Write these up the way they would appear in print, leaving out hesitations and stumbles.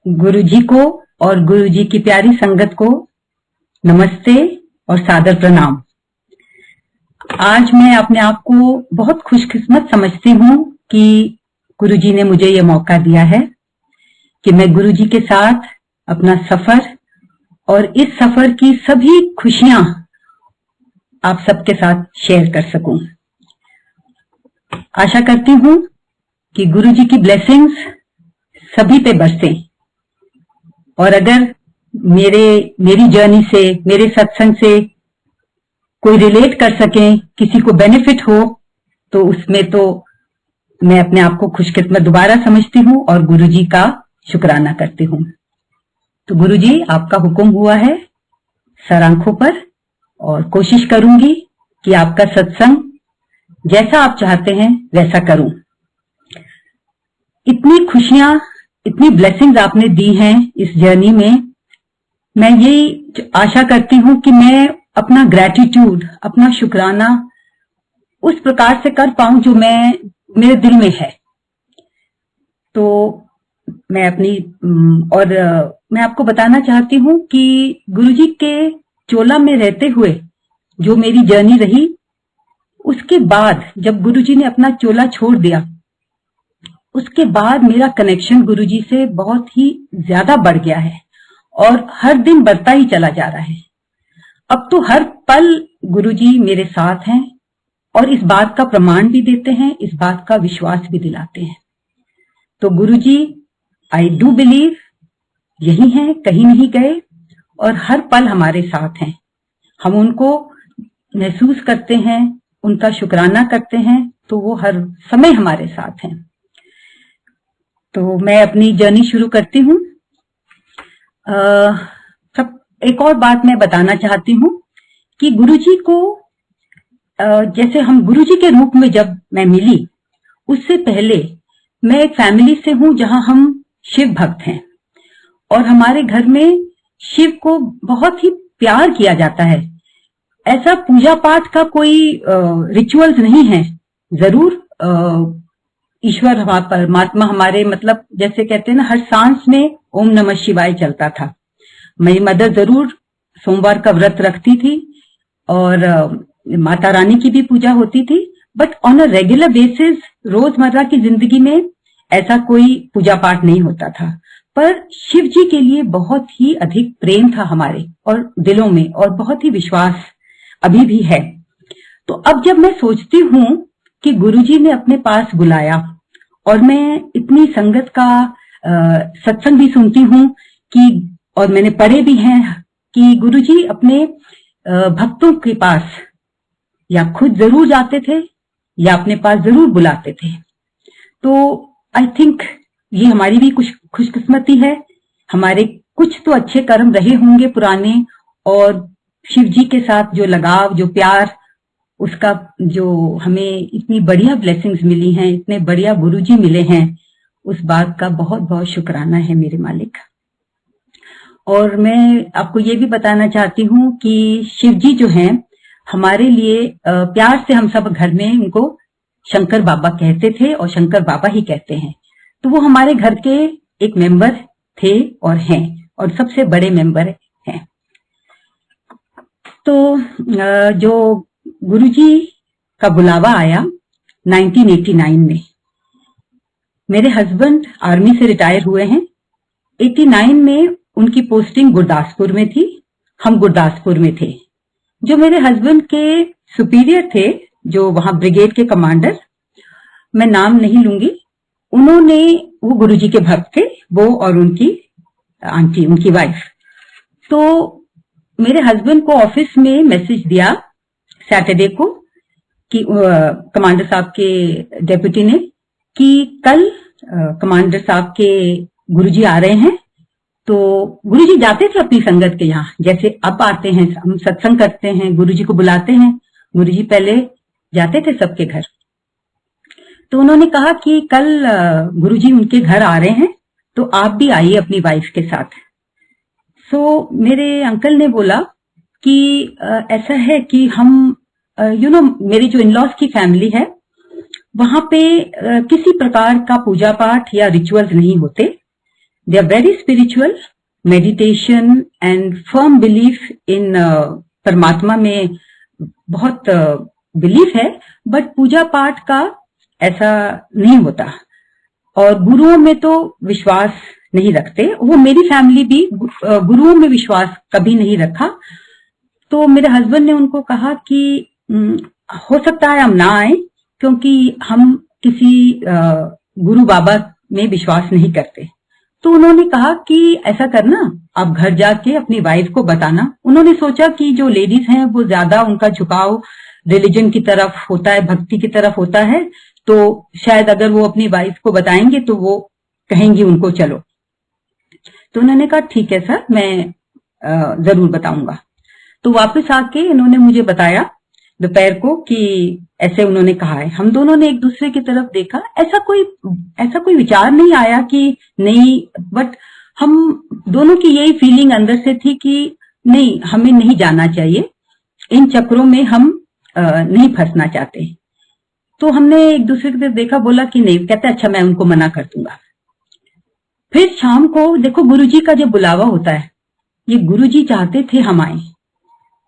गुरु जी को और गुरु जी की प्यारी संगत को नमस्ते और सादर प्रणाम। आज मैं अपने आप को बहुत खुशकिस्मत समझती हूँ कि गुरु जी ने मुझे ये मौका दिया है कि मैं गुरु जी के साथ अपना सफर और इस सफर की सभी खुशियां आप सबके साथ शेयर कर सकूं। आशा करती हूँ कि गुरु जी की ब्लेसिंग्स सभी पे बरसें और अगर मेरी जर्नी से, मेरे सत्संग से कोई रिलेट कर सके, किसी को बेनिफिट हो, तो उसमें तो मैं अपने आप को खुशकिस्मत दोबारा समझती हूँ और गुरु जी का शुक्राना करती हूँ। तो गुरु जी, आपका हुक्म हुआ है सर आंखों पर और कोशिश करूंगी कि आपका सत्संग जैसा आप चाहते हैं वैसा करूं। इतनी खुशियां, इतनी ब्लेसिंग्स आपने दी हैं इस जर्नी में। मैं यही आशा करती हूं कि मैं अपना ग्रेटिट्यूड, अपना शुक्राना उस प्रकार से कर पाऊं जो मेरे दिल में है। तो मैं मैं आपको बताना चाहती हूं कि गुरुजी के चोला में रहते हुए जो मेरी जर्नी रही, उसके बाद जब गुरुजी ने अपना चोला छोड़ दिया, उसके बाद मेरा कनेक्शन गुरुजी से बहुत ही ज्यादा बढ़ गया है और हर दिन बढ़ता ही चला जा रहा है। अब तो हर पल गुरुजी मेरे साथ हैं और इस बात का प्रमाण भी देते हैं, इस बात का विश्वास भी दिलाते हैं। तो गुरुजी, आई डू बिलीव यही हैं, कहीं नहीं गए और हर पल हमारे साथ हैं। हम उनको महसूस करते हैं, उनका शुक्राना करते हैं, तो वो हर समय हमारे साथ हैं। तो मैं अपनी जर्नी शुरू करती हूँ। एक और बात मैं बताना चाहती हूँ कि गुरुजी को जैसे हम गुरुजी के रूप में जब मैं मिली, उससे पहले मैं एक फैमिली से हूँ जहां हम शिव भक्त हैं और हमारे घर में शिव को बहुत ही प्यार किया जाता है। ऐसा पूजा पाठ का कोई रिचुअल्स नहीं है। जरूर ईश्वर परमात्मा हमारे, मतलब जैसे कहते हैं ना, हर सांस में ओम नमः शिवाय चलता था। मेरी मदर जरूर सोमवार का व्रत रखती थी और माता रानी की भी पूजा होती थी, but on a regular basis रोजमर्रा की जिंदगी में ऐसा कोई पूजा पाठ नहीं होता था। पर शिव जी के लिए बहुत ही अधिक प्रेम था हमारे और दिलों में, और बहुत ही विश्वास अभी भी है। तो अब जब मैं सोचती हूँ कि गुरुजी ने अपने पास बुलाया और मैं इतनी संगत का सत्संग भी सुनती हूँ कि, और मैंने पढ़े भी हैं कि गुरुजी अपने भक्तों के पास या खुद जरूर जाते थे या अपने पास जरूर बुलाते थे। तो आई थिंक ये हमारी भी कुछ खुशकिस्मती है। हमारे कुछ तो अच्छे कर्म रहे होंगे पुराने, और शिव जी के साथ जो लगाव, जो प्यार, उसका जो हमें इतनी बढ़िया ब्लेसिंग्स मिली हैं, इतने बढ़िया गुरुजी मिले हैं, उस बात का बहुत बहुत शुक्राना है मेरे मालिक। और मैं आपको ये भी बताना चाहती हूँ कि शिव जी जो हैं हमारे लिए, प्यार से हम सब घर में उनको शंकर बाबा कहते थे और शंकर बाबा ही कहते हैं। तो वो हमारे घर के एक मेंबर थे और हैं, और सबसे बड़े मेंबर हैं। तो जो गुरुजी का बुलावा आया 1989 में, मेरे हस्बैंड आर्मी से रिटायर हुए हैं। 89 में उनकी पोस्टिंग गुरदासपुर में थी, हम गुरदासपुर में थे। जो मेरे हस्बैंड के सुपीरियर थे, जो वहां ब्रिगेड के कमांडर, मैं नाम नहीं लूंगी, वो गुरुजी के भक्त थे, वो और उनकी आंटी, उनकी वाइफ। तो मेरे हस्बैंड को ऑफिस में मैसेज दिया सैटरडे को कि कमांडर साहब के डेप्यूटी ने, कि कल कमांडर साहब के गुरुजी आ रहे हैं। तो गुरुजी जाते थे अपनी संगत के यहाँ, जैसे अब आते हैं, हम सत्संग करते हैं, गुरुजी को बुलाते हैं। गुरुजी पहले जाते थे सबके घर। तो उन्होंने कहा कि कल गुरुजी उनके घर आ रहे हैं, तो आप भी आइए अपनी वाइफ के साथ। सो मेरे अंकल ने बोला कि ऐसा है कि हम मेरी जो इन लॉज की फैमिली है, वहां पे किसी प्रकार का पूजा पाठ या रिचुअल्स नहीं होते। They are very spiritual, meditation and firm belief in परमात्मा में बहुत बिलीफ है, बट पूजा पाठ का ऐसा नहीं होता। और गुरुओं में तो विश्वास नहीं रखते, वो मेरी फैमिली भी गुरुओं में विश्वास कभी नहीं रखा। तो मेरे हस्बैंड ने उनको कहा कि हो सकता है हम ना आए, क्योंकि हम किसी गुरु बाबा में विश्वास नहीं करते। तो उन्होंने कहा कि ऐसा करना, आप घर जाके अपनी वाइफ को बताना। उन्होंने सोचा कि जो लेडीज हैं वो ज्यादा उनका झुकाव रिलीजन की तरफ होता है, भक्ति की तरफ होता है, तो शायद अगर वो अपनी वाइफ को बताएंगे तो वो कहेंगी उनको चलो। तो उन्होंने कहा ठीक है सर, मैं जरूर बताऊंगा। तो वापस आके इन्होंने मुझे बताया दोपहर को कि ऐसे उन्होंने कहा है। हम दोनों ने एक दूसरे की तरफ देखा, ऐसा कोई विचार नहीं आया कि नहीं, बट हम दोनों की यही फीलिंग अंदर से थी कि नहीं, हमें नहीं जाना चाहिए, इन चक्रों में हम नहीं फंसना चाहते। तो हमने एक दूसरे की तरफ देखा, बोला कि नहीं, कहते अच्छा मैं उनको मना कर दूंगा। फिर शाम को देखो, गुरुजी का जब बुलावा होता है, ये गुरुजी चाहते थे हम आए,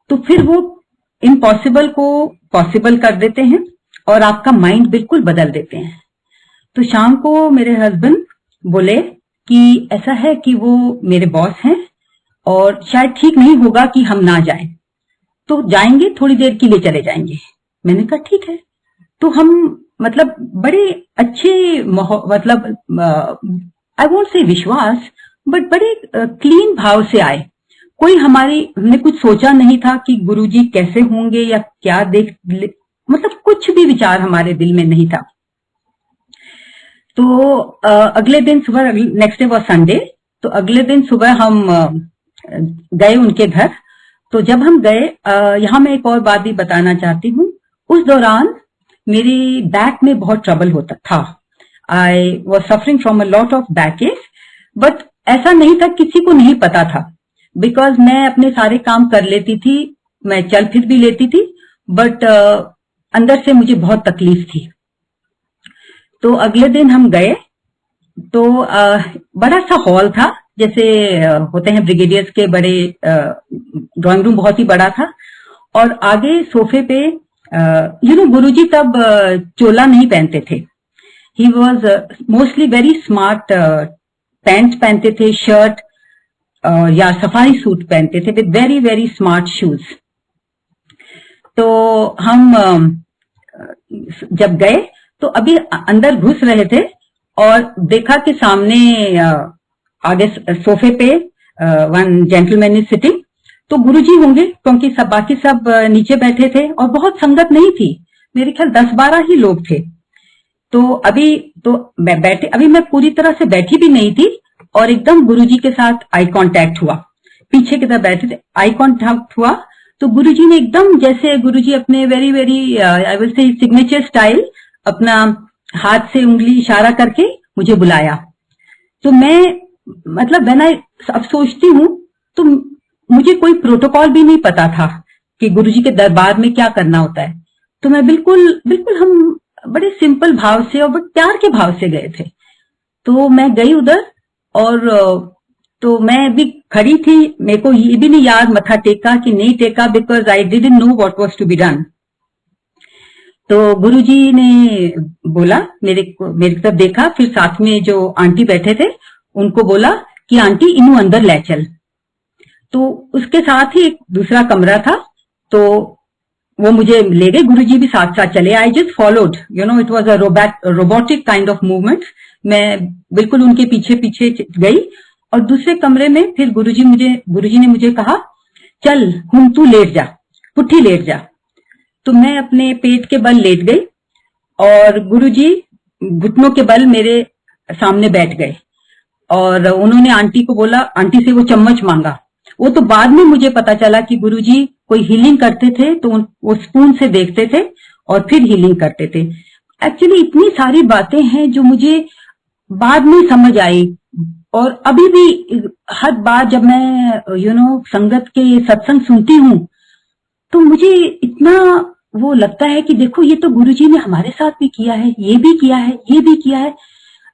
तो फिर वो इम्पॉसिबल को पॉसिबल कर देते हैं और आपका माइंड बिल्कुल बदल देते हैं। तो शाम को मेरे हस्बैंड बोले कि ऐसा है कि वो मेरे बॉस हैं और शायद ठीक नहीं होगा कि हम ना जाएं, तो जाएंगे, थोड़ी देर के लिए चले जाएंगे। मैंने कहा ठीक है। तो हम मतलब बड़े अच्छे मतलब आई वोंट से विश्वास, बट बड़े क्लीन भाव से आए। कोई हमने कुछ सोचा नहीं था कि गुरुजी कैसे होंगे या क्या मतलब कुछ भी विचार हमारे दिल में नहीं था। तो अगले दिन सुबह, नेक्स्ट डे वाज संडे, तो अगले दिन सुबह हम गए उनके घर। तो जब हम गए, यहाँ मैं एक और बात भी बताना चाहती हूँ। उस दौरान मेरी बैक में बहुत ट्रबल होता था। I was suffering from a lot of back एक, बट ऐसा नहीं था, किसी को नहीं पता था, बिकॉज मैं अपने सारे काम कर लेती थी, मैं चल फिर भी लेती थी, बट अंदर से मुझे बहुत तकलीफ थी। तो अगले दिन हम गए, तो बड़ा सा हॉल था, जैसे होते हैं ब्रिगेडियर्स के बड़े, ड्राइंग रूम बहुत ही बड़ा था। और आगे सोफे पे गुरुजी तब चोला नहीं पहनते थे। He was mostly very smart, pant पहनते थे, शर्ट या सफारी सूट पहनते थे with very very smart shoes. तो हम जब गए तो अभी अंदर घुस रहे थे और देखा कि सामने आगे सोफे पे वन जेंटलमैन इज सिटिंग। तो गुरुजी होंगे, क्योंकि सब बाकी सब नीचे बैठे थे और बहुत संगत नहीं थी, मेरे ख्याल 10-12 ही लोग थे। तो अभी तो मैं पूरी तरह से बैठी भी नहीं थी, और एकदम गुरुजी के साथ आई कांटेक्ट हुआ। पीछे की तरफ बैठे थे, आई कांटेक्ट हुआ, तो गुरुजी ने एकदम, जैसे गुरुजी अपने very very I will say signature style, अपना हाथ से उंगली इशारा करके मुझे बुलाया। तो मैं मतलब अब सोचती हूँ, तो मुझे कोई प्रोटोकॉल भी नहीं पता था कि गुरुजी के दरबार में क्या करना होता है। तो मैं बिल्कुल हम बड़े सिंपल भाव से और बड़े प्यार के भाव से गए थे। तो मैं गई उधर, और तो मैं भी खड़ी थी, मेरे को ये भी नहीं याद मत्था टेका कि नहीं टेका, because I didn't know what was to be done. तो गुरुजी ने बोला, मेरे तरफ देखा, फिर साथ में जो आंटी बैठे थे उनको बोला कि आंटी इन्हू अंदर ले चल। तो उसके साथ ही एक दूसरा कमरा था, तो वो मुझे ले गए, गुरुजी भी साथ साथ चले। I just followed, it was a robotic kind of movement. मैं बिल्कुल उनके पीछे पीछे गई, और दूसरे कमरे में फिर गुरुजी ने मुझे कहा, चल हुन तू लेट जा, पुट्ठी लेट जा। तो मैं अपने पेट के बल लेट गई, और गुरुजी घुटनों के बल मेरे सामने बैठ गए, और उन्होंने आंटी को बोला, आंटी से वो चम्मच मांगा। वो तो बाद में मुझे पता चला कि गुरुजी कोई हीलिंग करते थे, तो वो स्पून से देखते थे और फिर हीलिंग करते थे। एक्चुअली इतनी सारी बातें हैं जो मुझे बाद में समझ आई, और अभी भी हर बार जब मैं संगत के सत्संग सुनती हूँ, तो मुझे इतना वो लगता है कि देखो, ये तो गुरुजी ने हमारे साथ भी किया है, ये भी किया है, ये भी किया है।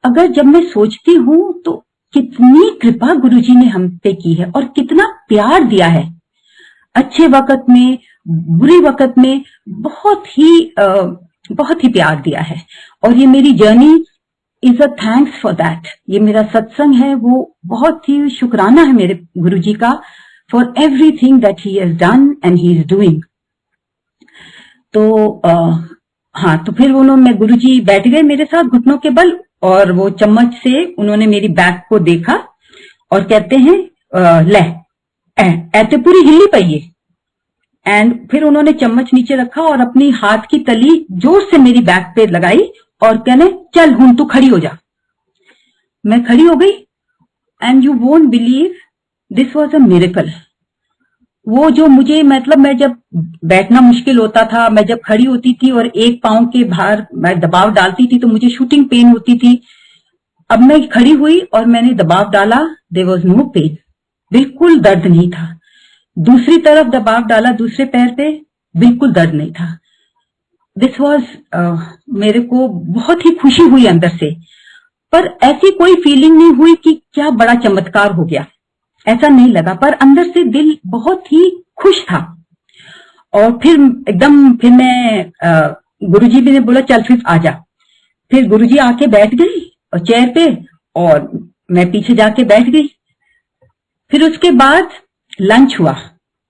अगर जब मैं सोचती हूँ तो कितनी कृपा गुरुजी ने हम पे की है और कितना प्यार दिया है, अच्छे वक्त में, बुरे वक्त में, बहुत ही प्यार दिया है। और ये मेरी journey is a thanks for that. ये मेरा सत्संग है, वो बहुत ही शुक्राना है मेरे गुरुजी का, for everything that he has done and he is doing. तो हाँ, तो फिर उन्होंने, गुरुजी बैठ गए मेरे साथ घुटनों के बल, और वो चम्मच से उन्होंने मेरी बैक को देखा और कहते हैं ले ऐते पूरी हिली पई है। एंड फिर उन्होंने चम्मच नीचे रखा और अपनी हाथ की तली जोर से मेरी बैक पे लगाई और कहने चल हुन तू खड़ी हो जा। मैं खड़ी हो गई and you won't believe, this was a miracle. वो जो मुझे, मतलब मैं जब बैठना मुश्किल होता था, मैं जब खड़ी होती थी और एक पांव के बाहर मैं दबाव डालती थी तो मुझे शूटिंग पेन होती थी। अब मैं खड़ी हुई और मैंने दबाव डाला, देयर वाज नो पेन, बिल्कुल दर्द नहीं था। दूसरी तरफ दबाव डाला दूसरे पैर पे, बिल्कुल दर्द नहीं था। दिस वॉज मेरे को बहुत ही खुशी हुई अंदर से, पर ऐसी कोई फीलिंग नहीं हुई कि क्या बड़ा चमत्कार हो गया, ऐसा नहीं लगा, पर अंदर से दिल बहुत ही खुश था। और फिर एकदम, फिर मैं गुरुजी भी ने बोला चल फिर आ जा। फिर गुरुजी आके बैठ गई और चेयर पे, और मैं पीछे जाके बैठ गई। फिर उसके बाद लंच हुआ।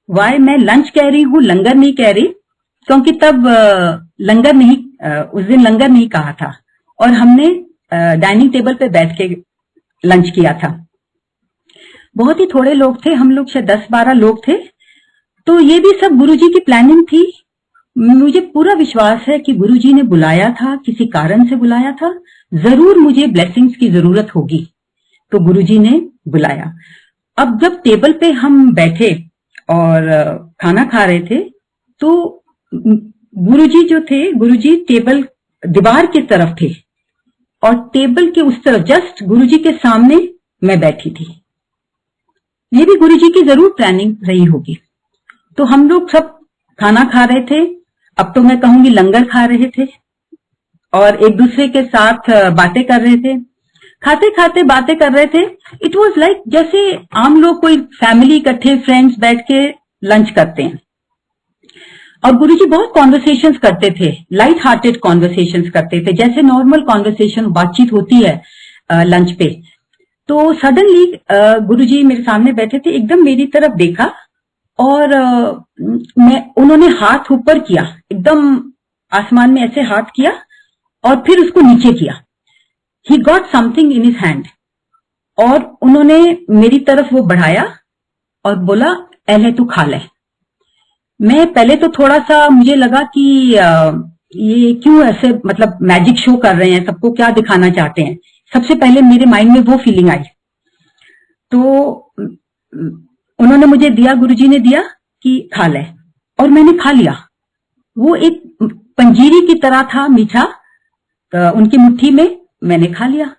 वाई मैं लंच कह रही हूँ, लंगर नहीं कह रही, क्योंकि तब लंगर नहीं, उस दिन लंगर नहीं कहा था और हमने डाइनिंग टेबल पे बैठ के लंच किया था। बहुत ही थोड़े लोग थे, हम लोग शायद 10-12 लोग थे। तो ये भी सब गुरुजी की प्लानिंग थी। मुझे पूरा विश्वास है कि गुरुजी ने बुलाया था, किसी कारण से बुलाया था, जरूर मुझे ब्लेसिंग्स की जरूरत होगी, तो गुरुजी ने बुलाया। अब जब टेबल पे हम बैठे और खाना खा रहे थे, तो गुरुजी जो थे, गुरुजी टेबल दीवार की तरफ थे और टेबल के उस तरफ जस्ट गुरुजी के सामने मैं बैठी थी। ये भी गुरुजी की जरूर प्लानिंग रही होगी। तो हम लोग सब खाना खा रहे थे, अब तो मैं कहूंगी लंगर खा रहे थे, और एक दूसरे के साथ बातें कर रहे थे। खाते खाते बातें कर रहे थे। इट वॉज लाइक जैसे आम लोग कोई फैमिली इकट्ठे फ्रेंड्स बैठ के लंच करते हैं। और गुरुजी बहुत कॉन्वर्सेशंस करते थे, लाइट हार्टेड कॉन्वर्सेशंस करते थे, जैसे नॉर्मल कॉन्वर्सेशन बातचीत होती है लंच पे। तो सडनली गुरुजी मेरे सामने बैठे थे, एकदम मेरी तरफ देखा और उन्होंने हाथ ऊपर किया, एकदम आसमान में ऐसे हाथ किया और फिर उसको नीचे किया। He got something in his hand और उन्होंने मेरी तरफ वो बढ़ाया और बोला एले तू खा ले। मैं पहले तो थोड़ा सा मुझे लगा कि ये क्यों ऐसे, मतलब मैजिक शो कर रहे हैं, सबको क्या दिखाना चाहते हैं। सबसे पहले मेरे माइंड में वो फीलिंग आई। तो उन्होंने मुझे दिया, गुरुजी ने दिया कि खा ले, और मैंने खा लिया। वो एक पंजीरी की तरह था, मीठा, उनकी मुट्ठी में मैंने खा लिया।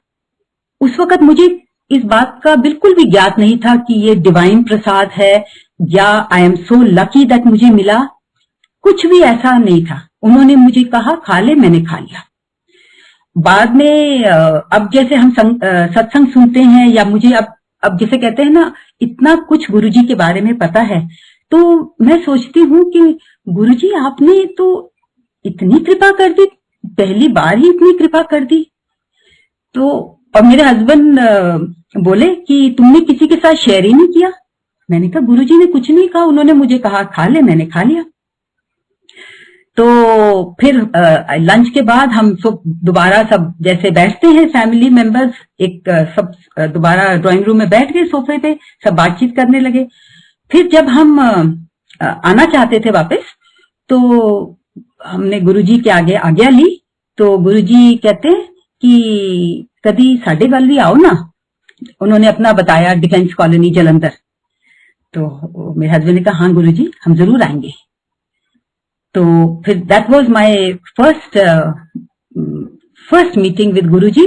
उस वक्त मुझे इस बात का बिल्कुल भी ज्ञात नहीं था कि ये डिवाइन प्रसाद है या I am so lucky that मुझे मिला, कुछ भी ऐसा नहीं था। उन्होंने मुझे कहा खा ले, मैंने खा लिया। बाद में अब जैसे हम सत्संग सुनते हैं, या मुझे अब जैसे कहते हैं ना, इतना कुछ गुरुजी के बारे में पता है, तो मैं सोचती हूँ कि गुरुजी आपने तो इतनी कृपा कर दी, पहली बार ही इतनी कृपा कर दी। तो और मेरे हस्बैंड बोले कि तुमने किसी के साथ शेयर ही नहीं किया। मैंने कहा गुरुजी ने कुछ नहीं कहा, उन्होंने मुझे कहा खा ले, मैंने खा लिया। तो फिर लंच के बाद हम सब दोबारा सब जैसे बैठते हैं फैमिली मेंबर्स, एक सब दोबारा ड्राइंग रूम में बैठ गए, सोफे पे सब बातचीत करने लगे। फिर जब हम आना चाहते थे वापस, तो हमने गुरुजी के आगे आज्ञा ली। तो गुरुजी कहते हैं कि कभी साढ़े वाल भी आओ ना। उन्होंने अपना बताया, डिफेंस कॉलोनी जलंधर। तो मेरे हस्बैंड ने कहा हाँ गुरुजी, हम जरूर आएंगे। तो फिर that was my first meeting with Guruji,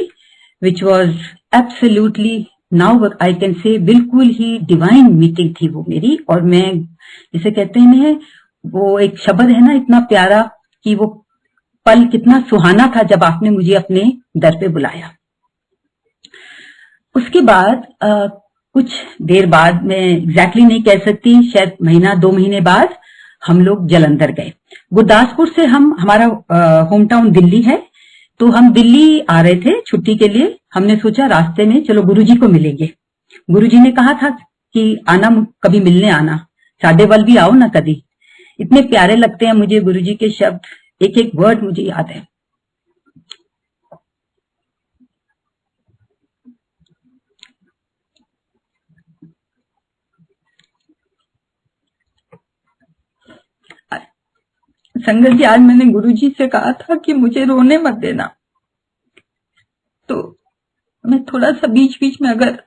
which was absolutely, now I can say, बिल्कुल ही डिवाइन मीटिंग थी वो मेरी। और मैं, जिसे कहते हैं, वो एक शब्द है ना इतना प्यारा, कि वो पल कितना सुहाना था जब आपने मुझे अपने दर पे बुलाया। उसके बाद कुछ देर बाद, मैं एग्जैक्टली नहीं कह सकती, शायद महीना 2 महीने बाद हम लोग जालंधर गए। गुरदासपुर से हमारा होम टाउन दिल्ली है, तो हम दिल्ली आ रहे थे छुट्टी के लिए। हमने सोचा रास्ते में चलो गुरुजी को मिलेंगे। गुरुजी ने कहा था कि आना, कभी मिलने आना, साडे वाल भी आओ ना कभी। इतने प्यारे लगते हैं मुझे गुरुजी के शब्द, एक एक वर्ड मुझे याद है। संगत जी, आज मैंने गुरुजी से कहा था कि मुझे रोने मत देना, तो मैं थोड़ा सा बीच बीच में अगर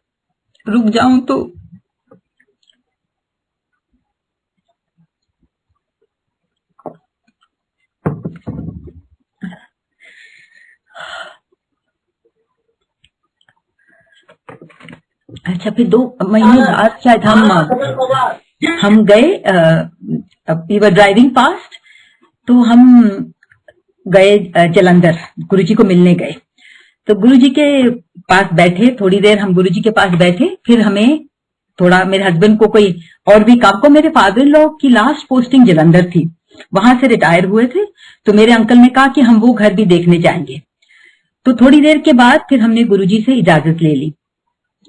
रुक जाऊं तो अच्छा। फिर 2 महीने बाद शायद हम गए, वी वर ड्राइविंग पास्ट, तो हम गए जालंधर, गुरुजी को मिलने गए। तो गुरुजी के पास बैठे, थोड़ी देर हम गुरुजी के पास बैठे। फिर हमें थोड़ा, मेरे हस्बैंड को कोई और भी काम को, मेरे फादर इन लॉ की लास्ट पोस्टिंग जालंधर थी, वहां से रिटायर हुए थे। तो मेरे अंकल ने कहा कि हम वो घर भी देखने जाएंगे। तो थोड़ी देर के बाद फिर हमने गुरुजी से इजाजत ले ली।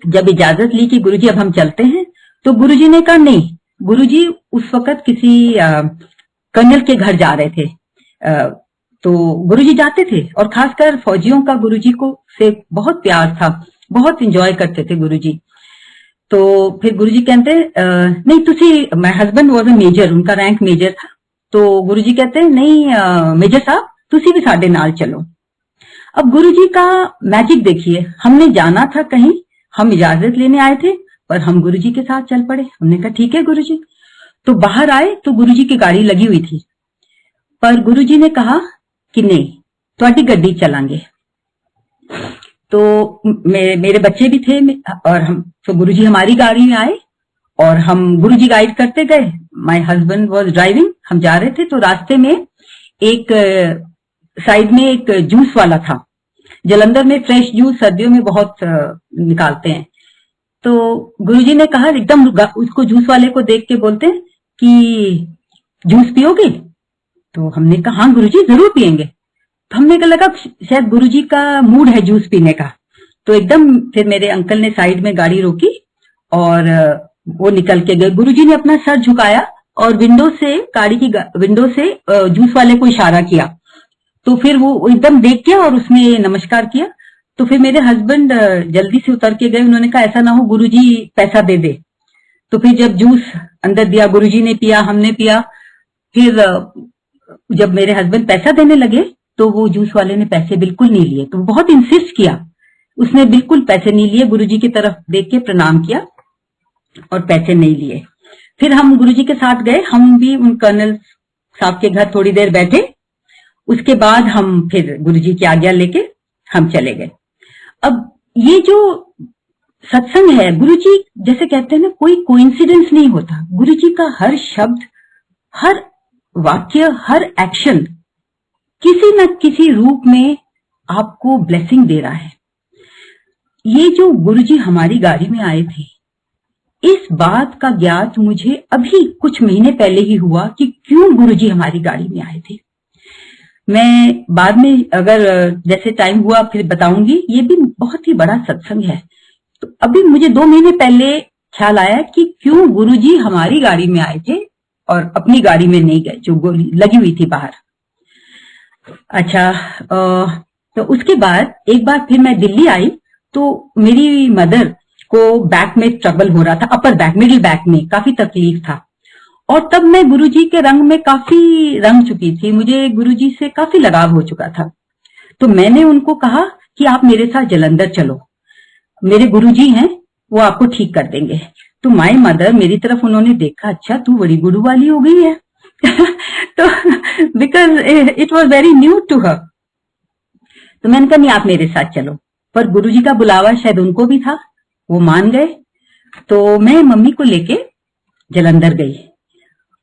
जब इजाजत ली कि गुरुजी अब हम चलते हैं, तो गुरुजी ने कहा नहीं। गुरुजी उस वक्त किसी कर्नल के घर जा रहे थे, तो गुरुजी जाते थे, और खासकर फौजियों का गुरुजी को से बहुत प्यार था, बहुत एंजॉय करते थे गुरुजी। तो फिर गुरुजी कहते नहीं तुसी, my husband was a major, उनका रैंक मेजर था। तो गुरुजी कहते नहीं मेजर साहब तुसी भी साडे नाल चलो। अब गुरुजी का मैजिक देखिए, हमने जाना था कहीं, हम इजाजत लेने आए थे, पर हम गुरुजी के साथ चल पड़े। हमने कहा ठीक है गुरुजी। तो बाहर आए तो गुरुजी की गाड़ी लगी हुई थी, पर गुरुजी ने कहा कि नहीं, ਤੁਹਾਡੀ गड्डी चलांगे। तो मेरे बच्चे भी थे, और हम, तो गुरुजी हमारी गाड़ी में आए और हम, गुरुजी गाइड करते गए, माय हस्बैंड वाज ड्राइविंग, हम जा रहे थे। तो रास्ते में एक साइड में एक जूस वाला था। जालंधर में फ्रेश जूस सर्दियों में बहुत निकालते हैं। तो गुरुजी ने कहा, एकदम उसको जूस वाले को देख के बोलते हैं कि जूस पियोगे? तो हमने कहा हाँ गुरुजी जरूर पियेंगे। तो हमने कहा लगा शायद गुरुजी का मूड है जूस पीने का। तो एकदम फिर मेरे अंकल ने साइड में गाड़ी रोकी और वो निकल के गए। गुरुजी ने अपना सर झुकाया और विंडो से, गाड़ी की विंडो से जूस वाले को इशारा किया। तो फिर वो एकदम देख गया और उसने नमस्कार किया। तो फिर मेरे हस्बैंड जल्दी से उतर के गए, उन्होंने कहा ऐसा ना हो गुरुजी पैसा दे दे। तो फिर जब जूस अंदर दिया, गुरुजी ने पिया, हमने पिया। फिर जब मेरे हस्बैंड पैसा देने लगे तो वो जूस वाले ने पैसे बिल्कुल नहीं लिए। तो बहुत इंसिस्ट किया, उसने बिल्कुल पैसे नहीं लिए, गुरुजी की तरफ देख के प्रणाम किया और पैसे नहीं लिए। फिर हम गुरुजी के साथ गए, हम भी उन कर्नल साहब के घर थोड़ी देर बैठे। उसके बाद हम फिर गुरुजी की आज्ञा लेके हम चले गए। अब ये जो सत्संग है, गुरुजी जैसे कहते हैं ना, कोई कोइंसिडेंस नहीं होता। गुरुजी का हर शब्द, हर वाक्य, हर एक्शन किसी न किसी रूप में आपको ब्लेसिंग दे रहा है। ये जो गुरुजी हमारी गाड़ी में आए थे, इस बात का ज्ञात मुझे अभी कुछ महीने पहले ही हुआ कि क्यों गुरुजी हमारी गाड़ी में आए थे। मैं बाद में अगर जैसे टाइम हुआ फिर बताऊंगी, ये भी बहुत ही बड़ा सत्संग है। तो अभी मुझे 2 महीने पहले ख्याल आया कि क्यों गुरुजी हमारी गाड़ी में आए थे और अपनी गाड़ी में नहीं गए जो गोली लगी हुई थी बाहर। अच्छा, तो उसके बाद एक बार फिर मैं दिल्ली आई तो मेरी मदर को बैक में ट्रबल हो रहा था, अपर बैक, मिडिल बैक में काफी तकलीफ था। और तब मैं गुरुजी के रंग में काफी रंग चुकी थी, मुझे गुरुजी से काफी लगाव हो चुका था। तो मैंने उनको कहा कि आप मेरे साथ जालंधर चलो, मेरे गुरुजी हैं, वो आपको ठीक कर देंगे। तो माय मदर मेरी तरफ उन्होंने देखा, अच्छा तू बड़ी गुरु वाली हो गई है। तो because it was very new to her. तो मैंने कहा नहीं आप मेरे साथ चलो, पर गुरुजी का बुलावा शायद उनको भी था, वो मान गए। तो मैं मम्मी को लेके जालंधर गई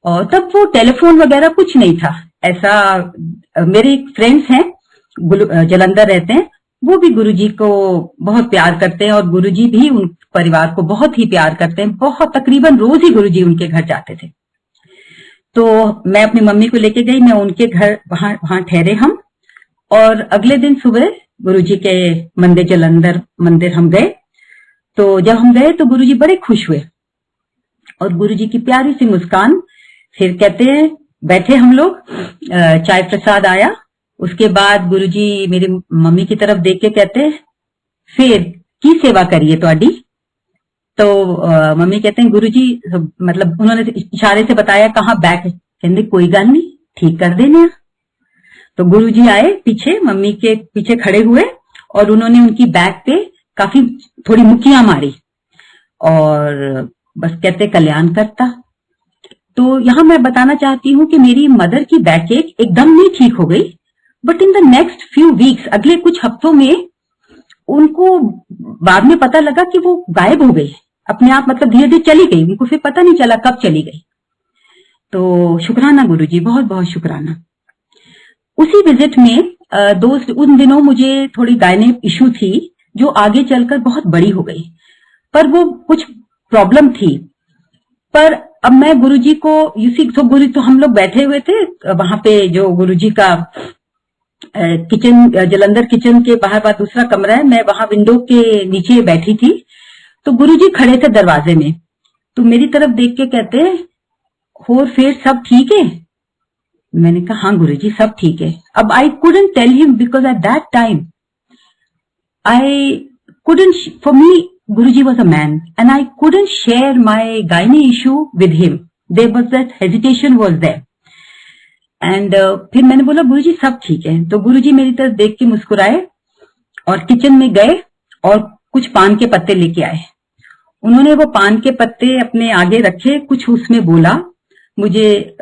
और तब वो टेलीफोन वगैरह कुछ नहीं था ऐसा। मेरे फ्रेंड्स हैं जालंधर रहते हैं, वो भी गुरुजी को बहुत प्यार करते हैं और गुरुजी भी उन परिवार को बहुत ही प्यार करते हैं। बहुत तकरीबन रोज ही गुरुजी उनके घर जाते थे। तो मैं अपनी मम्मी को लेके गई, मैं उनके घर वहां ठहरे हम, और अगले दिन सुबह गुरुजी के मंदिर, जलंधर मंदिर हम गए। तो जब हम गए तो गुरुजी बड़े खुश हुए और गुरुजी की प्यारी सी मुस्कान। फिर कहते हैं, बैठे हम लोग, चाय प्रसाद आया। उसके बाद गुरुजी मेरी मम्मी की तरफ देख के कहते हैं, फिर की सेवा करिए ਤੁਹਾਡੀ। तो मम्मी कहते हैं, गुरुजी, मतलब उन्होंने इशारे से बताया कहाँ बैग है। कहते कोई गल नहीं, ठीक कर देने। तो गुरुजी आए पीछे, मम्मी के पीछे खड़े हुए और उन्होंने उनकी बैग पे काफी थोड़ी मुक्कियां मारी और बस कहते कल्याण करता। तो यहाँ मैं बताना चाहती हूँ कि मेरी मदर की बैक एक एकदम नहीं ठीक हो गई, but in the next few weeks, अगले कुछ हफ्तों में उनको बाद में पता लगा कि वो गायब हो गई अपने आप, मतलब धीरे धीरे चली गई, उनको फिर पता नहीं चला कब चली गई। तो शुक्राना गुरुजी, बहुत बहुत शुक्राना। उसी विजिट में उन दिनों मुझे थोड़ी गायने इशू थी जो आगे चलकर बहुत बड़ी हो गई, पर वो कुछ प्रॉब्लम थी। पर अब मैं गुरुजी को गुरु, तो हम लोग बैठे हुए थे वहां पे, जो गुरुजी का किचन, जलंधर किचन के बाहर दूसरा कमरा है, मैं वहां विंडो के नीचे बैठी थी। तो गुरुजी खड़े थे दरवाजे में, तो मेरी तरफ देख के कहते हैं, और फिर सब ठीक है? मैंने कहा हाँ गुरुजी सब ठीक है। अब I couldn't tell him because at that time I couldn't, for me, Guruji was a man and I couldn't share my gynae issue with him. There was that hesitation was there. And फिर मैंने बोला गुरुजी सब ठीक है। तो गुरुजी मेरी तरफ देख के मुस्कुराए और किचन में गए और कुछ पान के पत्ते लेके आए। उन्होंने वो पान के पत्ते अपने आगे रखे, कुछ उसमें बोला मुझे,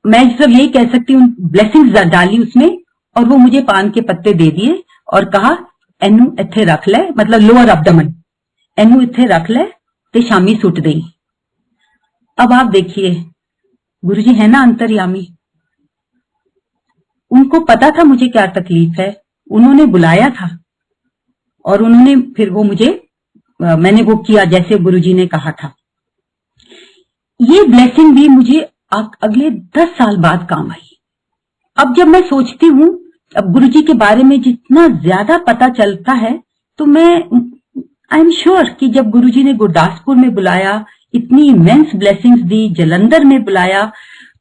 मैं सिर्फ यही कह सकती हूँ, ब्लेसिंग्स डाली उसमें, और वो मुझे पान के पत्ते दे दिए और कहा एनू इत्थे रख ले, मतलब लोअर अब्डमन, एनू इत्थे रख ले ते शामी सुट दई। अब आप देखिए गुरुजी है ना अंतर्यामी, उनको पता था मुझे क्या तकलीफ है, उन्होंने बुलाया था और उन्होंने फिर वो मुझे, मैंने वो किया जैसे गुरुजी ने कहा था। ये ब्लेसिंग भी मुझे अगले 10 साल बाद काम आई। अब जब मैं सोचती हूँ, अब गुरुजी के बारे में जितना ज्यादा पता चलता है, तो मैं आई एम श्योर कि जब गुरुजी ने गुरदासपुर में बुलाया, इतनी इमेंस ब्लेसिंग्स दी, जलंधर में बुलाया,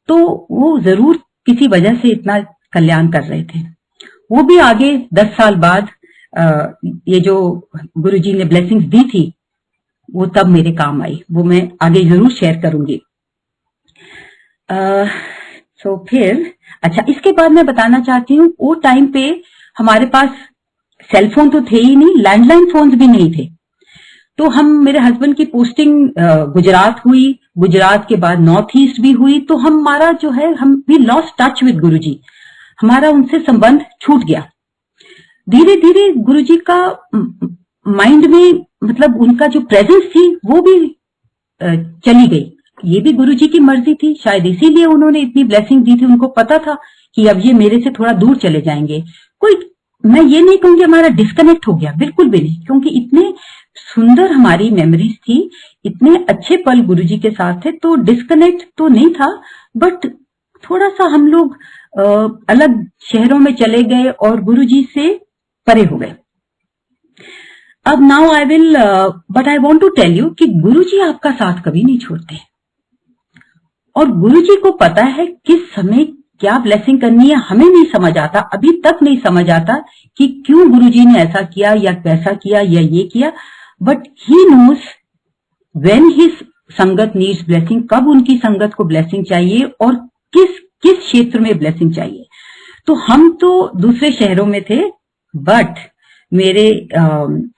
तो वो जरूर किसी वजह से इतना कल्याण कर रहे थे। वो भी आगे 10 साल बाद ये जो गुरुजी ने ब्लेसिंग्स दी थी, वो तब मेरे काम आई, वो मैं आगे जरूर शेयर करूंगी। तो फिर अच्छा, इसके बाद मैं बताना चाहती हूँ, वो टाइम पे हमारे पास सेलफोन तो थे ही नहीं, लैंडलाइन फोन्स भी नहीं थे। तो हम, मेरे हस्बैंड की पोस्टिंग गुजरात हुई, गुजरात के बाद नॉर्थ ईस्ट भी हुई, तो हमारा जो है, हम भी लॉस्ट टच विद गुरुजी, हमारा उनसे संबंध छूट गया। धीरे धीरे गुरुजी का माइंड में, मतलब उनका जो प्रेजेंस थी वो भी चली गई। ये भी गुरुजी की मर्जी थी, शायद इसीलिए उन्होंने इतनी ब्लेसिंग दी थी। उनको पता था कि अब ये मेरे से थोड़ा दूर चले जाएंगे। कोई, मैं ये नहीं कहूंगी हमारा डिस्कनेक्ट हो गया, बिल्कुल भी नहीं, क्योंकि इतने सुंदर हमारी मेमोरीज थी, इतने अच्छे पल गुरुजी के साथ थे, तो डिस्कनेक्ट तो नहीं था, बट थोड़ा सा हम लोग अलग शहरों में चले गए और गुरुजी से परे हो गए। अब now I will, but I want to tell you कि गुरुजी आपका साथ कभी नहीं छोड़ते, और गुरुजी को पता है किस समय क्या ब्लेसिंग करनी है। हमें नहीं समझ आता, अभी तक नहीं समझ आता कि क्यों गुरुजी ने ऐसा किया या वैसा किया या ये किया, but he knows when his sangat needs blessing, कब उनकी संगत को ब्लेसिंग चाहिए और किस किस क्षेत्र में ब्लेसिंग चाहिए। तो हम तो दूसरे शहरों में थे, बट मेरे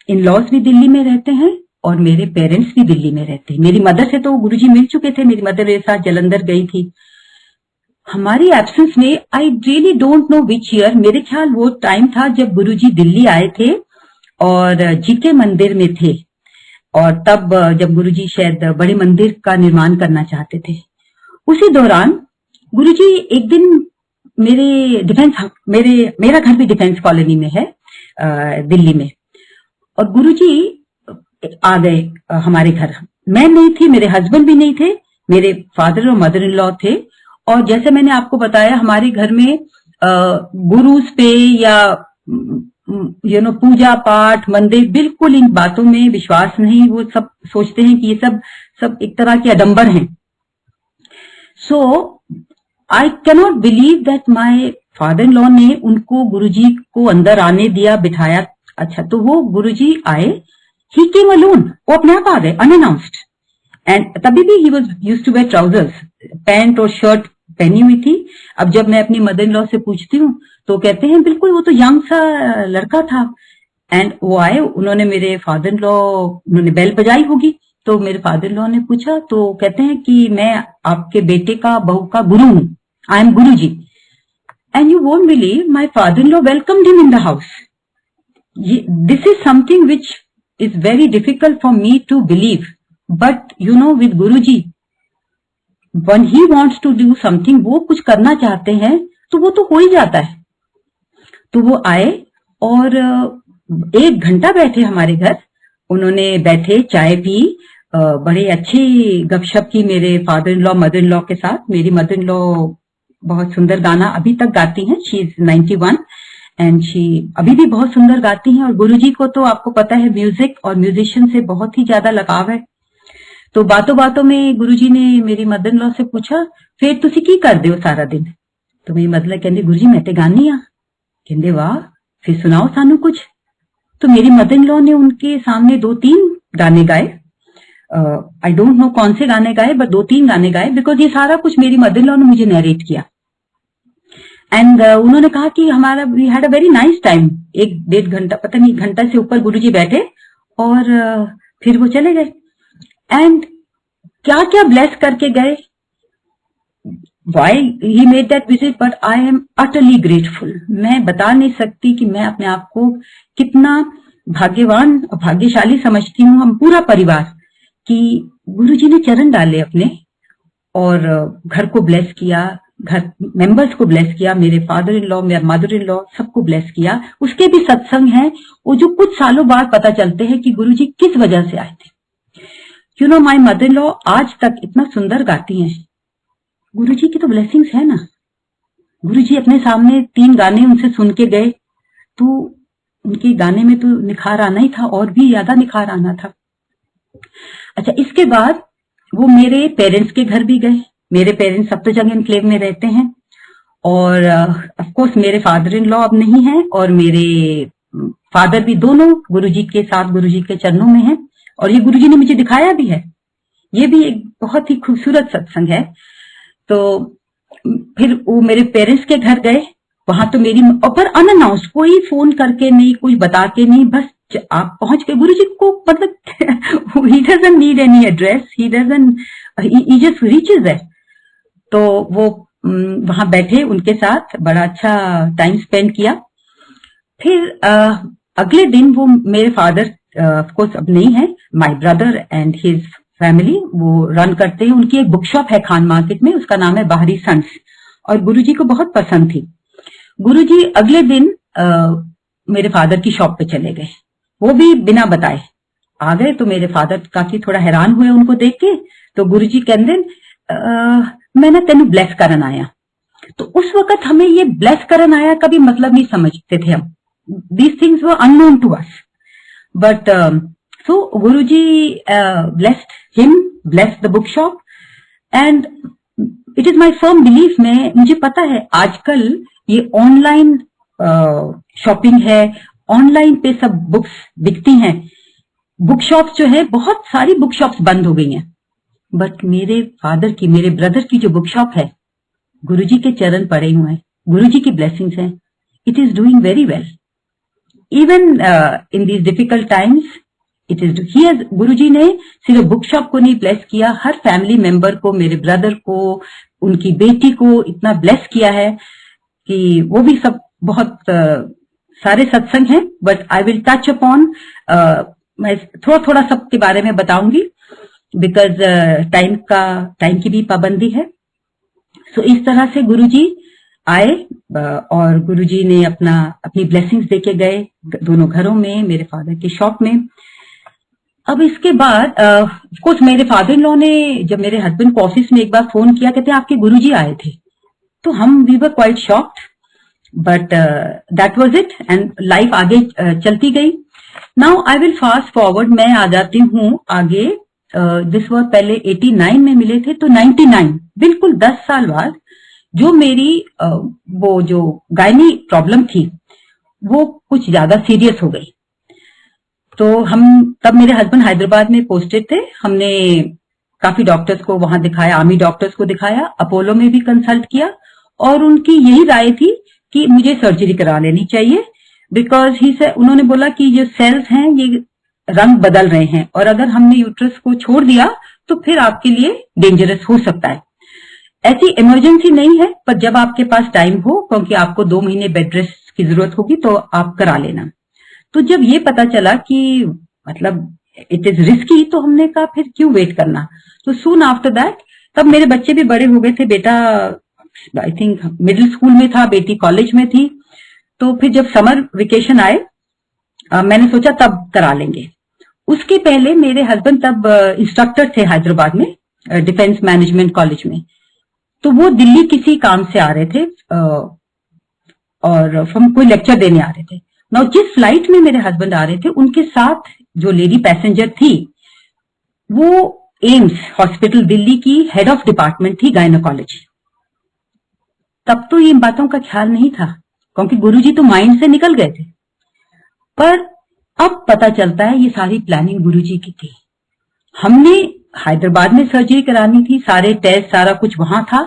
इन लॉज भी दिल्ली में रहते हैं और मेरे पेरेंट्स भी दिल्ली में रहते हैं। मेरी मदर से तो गुरुजी मिल चुके थे, मेरी मदर मेरे साथ जलंधर गई थी। हमारी एब्सेंस में, I really don't know which year, मेरे ख्याल वो टाइम था जब गुरुजी दिल्ली आए थे और जीके मंदिर में थे, और तब जब गुरुजी शायद बड़े मंदिर का निर्माण करना चाहते थे। उसी दौरान गुरुजी एक दिन मेरा घर भी डिफेंस कॉलोनी में है, दिल्ली में। और गुरुजी आ गए हमारे घर। मैं नहीं थी, मेरे हस्बैंड भी नहीं थे, मेरे फादर और मदर इन लॉ थे। और जैसे मैंने आपको बताया, हमारे घर में गुरुज पे या पूजा पाठ, मंदिर, बिल्कुल इन बातों में विश्वास नहीं। वो सब सोचते हैं कि ये सब एक तरह के आडंबर हैं। So I cannot believe that my father in law ने उनको गुरुजी को अंदर आने दिया, बिठाया। अच्छा, तो वो गुरुजी आए, ही केम अलोन, वो अपने आप आ गए अनअनाउंस्ड। एंड तभी भी he was used to wear trousers, pant और शर्ट पहनी हुई थी। अब जब मैं अपनी मदर इन लॉ से पूछती हूँ तो कहते हैं बिल्कुल वो तो यंग सा लड़का था। एंड वो आए, उन्होंने मेरे फादर इन लॉ, उन्होंने बेल बजाई होगी, तो मेरे फादर इन लॉ ने पूछा, तो कहते हैं कि मैं आपके बेटे का, बहू का गुरु हूं, I am Guru ji. And you won't believe, my father in law welcomed him in the house. This is something which is very difficult for me to believe, but you know with Guruji, when he wants to do something, वो कुछ करना चाहते हैं तो वो तो हो ही जाता है। तो वो आए और 1 घंटा बैठे हमारे घर। उन्होंने बैठे, चाय पी, बड़े अच्छी गपशप की मेरे father in law, mother in law के साथ। मेरी मदर इन लॉ बहुत सुंदर गाना अभी तक गाती हैं, शी इज 91 एंड शी अभी भी बहुत सुंदर गाती हैं। और गुरुजी को तो आपको पता है, म्यूजिक और म्यूजिशियन से बहुत ही ज्यादा लगाव है। तो बातों बातों में गुरुजी ने मेरी मदर इन लॉ से पूछा, फिर तुसी की करदे हो सारा दिन? तो मेरी मदर कहती, गुरुजी मैं ते गानी आ। कहते वाह, फिर सुनाओ सानू कुछ। तो मेरी मदर इन लॉ ने उनके सामने 2-3 गाने गाए। आई डोंट नो कौन से गाने गाए, बट 2-3 गाने गाए, बिकॉज ये सारा कुछ मेरी मदर इन लॉ ने मुझे नरेट किया। एंड उन्होंने कहा कि हमारा we had a very nice time. 1-1.5 घंटा, पता नहीं घंटा से ऊपर गुरुजी बैठे और फिर वो चले गए। एंड क्या क्या ब्लेस करके गए। Why he made that visit, but I am utterly grateful. मैं बता नहीं सकती कि मैं अपने आप को कितना भाग्यवान और भाग्यशाली समझती हूँ, हम पूरा परिवार, कि गुरुजी ने चरण डाले अपने और घर को ब्लेस किया, घर मेंबर्स को ब्लेस किया, मेरे फादर इन लॉ, मेरे मदर इन लॉ, सबको ब्लेस किया। उसके भी सत्संग हैं, वो जो कुछ सालों बाद पता चलते हैं कि गुरुजी किस वजह से आए थे। You know, my mother in law आज तक इतना सुंदर गाती हैं। गुरुजी की तो ब्लेसिंग्स है ना। गुरुजी अपने सामने 3 गाने उनसे सुन के गए, तो उनके गाने में तो निखार आना ही था, और भी ज्यादा निखार आना था। अच्छा, इसके बाद वो मेरे पेरेंट्स के घर भी गए। मेरे पेरेंट्स सप्तजंग एनक्लेव में रहते हैं, और ऑफ कोर्स मेरे फादर इन लॉ अब नहीं है, और मेरे फादर भी दोनों गुरुजी के साथ, गुरुजी के चरणों में हैं। और ये गुरुजी ने मुझे दिखाया भी है। ये भी एक बहुत ही खूबसूरत सत्संग है। तो फिर वो मेरे पेरेंट्स के घर गए, वहां तो मेरी, पर अनअनाउंस्ड, कोई फोन करके नहीं, कुछ बता के नहीं, बस आप पहुंच गए। गुरुजी को मतलब he doesn't need any address, he just reaches है। तो वो वहां बैठे, उनके साथ बड़ा अच्छा टाइम स्पेंड किया। फिर अगले दिन वो मेरे फादर ऑफ कोर्स अब नहीं है, my brother and his family वो रन करते हैं। उनकी एक बुक शॉप है खान मार्केट में, उसका नाम है बाहरी सन्स, और गुरुजी को बहुत पसंद थी। गुरुजी अगले दिन मेरे फादर की शॉप पे चले गए, वो भी बिना बताए आ गए। तो मेरे फादर काफी थोड़ा हैरान हुए उनको देख के। तो गुरुजी कहते मैं ना तेनू ब्लेस करन आया। तो उस वक्त हमें ये ब्लेस करन आया का भी मतलब नहीं समझते थे हम। These things were unknown to us, but so Guruji blessed him, blessed the bookshop, and it is my firm belief, मुझे पता है आजकल ये ऑनलाइन शॉपिंग है, ऑनलाइन पे सब बुक्स बिकती हैं। बुक शॉप्स जो है, बहुत सारी बुक शॉप्स बंद हो गई हैं, बट मेरे फादर की, मेरे ब्रदर की जो बुक शॉप है, गुरुजी के चरण पड़े हुए हैं, गुरुजी की ब्लेसिंग्स हैं। It is doing very well even in these difficult times. It is Guruji ने सिर्फ बुक शॉप को नहीं ब्लेस किया, हर फैमिली मेंबर को, मेरे ब्रदर को, उनकी बेटी को इतना ब्लेस किया है कि वो भी सब बहुत सारे सत्संग हैं, but I will touch upon, मैं थोड़ा थोड़ा सबके बारे में बताऊंगी, बिकॉज टाइम की भी पाबंदी है। सो इस तरह से गुरुजी आए और गुरुजी ने अपनी ब्लेसिंग्स देके गए दोनों घरों में, मेरे फादर के शॉप में। अब इसके बाद कोर्स मेरे फादर इन लॉ ने जब मेरे हस्बैंड को ऑफिस में एक बार फोन किया, कहते आपके गुरुजी आए थे, तो हम we were quite shocked, but that was it and life आगे चलती गई। Now I will fast forward, मैं आ जाती हूँ आगे। दिस वाज पहले 89 में मिले थे, तो 99 बिल्कुल 10 साल बाद जो मेरी वो जो गायनी प्रॉब्लम थी वो कुछ ज्यादा सीरियस हो गई। तो हम तब मेरे हस्बैंड हैदराबाद में पोस्टेड थे, हमने काफी डॉक्टर्स को वहां दिखाया, आर्मी डॉक्टर्स को दिखाया, अपोलो में भी कंसल्ट किया और उनकी यही राय थी कि मुझे सर्जरी करा लेनी चाहिए, बिकॉज ही से उन्होंने बोला कि जो सेल्स हैं ये रंग बदल रहे हैं और अगर हमने यूट्रस को छोड़ दिया तो फिर आपके लिए डेंजरस हो सकता है। ऐसी इमरजेंसी नहीं है, पर जब आपके पास टाइम हो, क्योंकि आपको 2 महीने बेड रेस्ट की जरूरत होगी, तो आप करा लेना। तो जब ये पता चला कि मतलब इट इज रिस्की, तो हमने कहा फिर क्यों वेट करना। तो सून आफ्टर दैट, तब मेरे बच्चे भी बड़े हो गए थे, बेटा आई थिंक मिडिल स्कूल में था, बेटी कॉलेज में थी। तो फिर जब समर वेकेशन आए मैंने सोचा तब करा लेंगे। उसके पहले मेरे हस्बैंड तब इंस्ट्रक्टर थे हैदराबाद में डिफेंस मैनेजमेंट कॉलेज में, तो वो दिल्ली किसी काम से आ रहे थे और फ्रॉम कोई लेक्चर देने आ रहे थे। नाउ जिस फ्लाइट में मेरे हस्बैंड आ रहे थे उनके साथ जो लेडी पैसेंजर थी वो एम्स हॉस्पिटल दिल्ली की हेड ऑफ डिपार्टमेंट थी गायनोकोलॉजी। तब तो ये बातों का ख्याल नहीं था क्योंकि गुरुजी तो माइंड से निकल गए थे, पर अब पता चलता है ये सारी प्लानिंग गुरुजी की थी। हमने हैदराबाद में सर्जरी करानी थी, सारे टेस्ट सारा कुछ वहां था,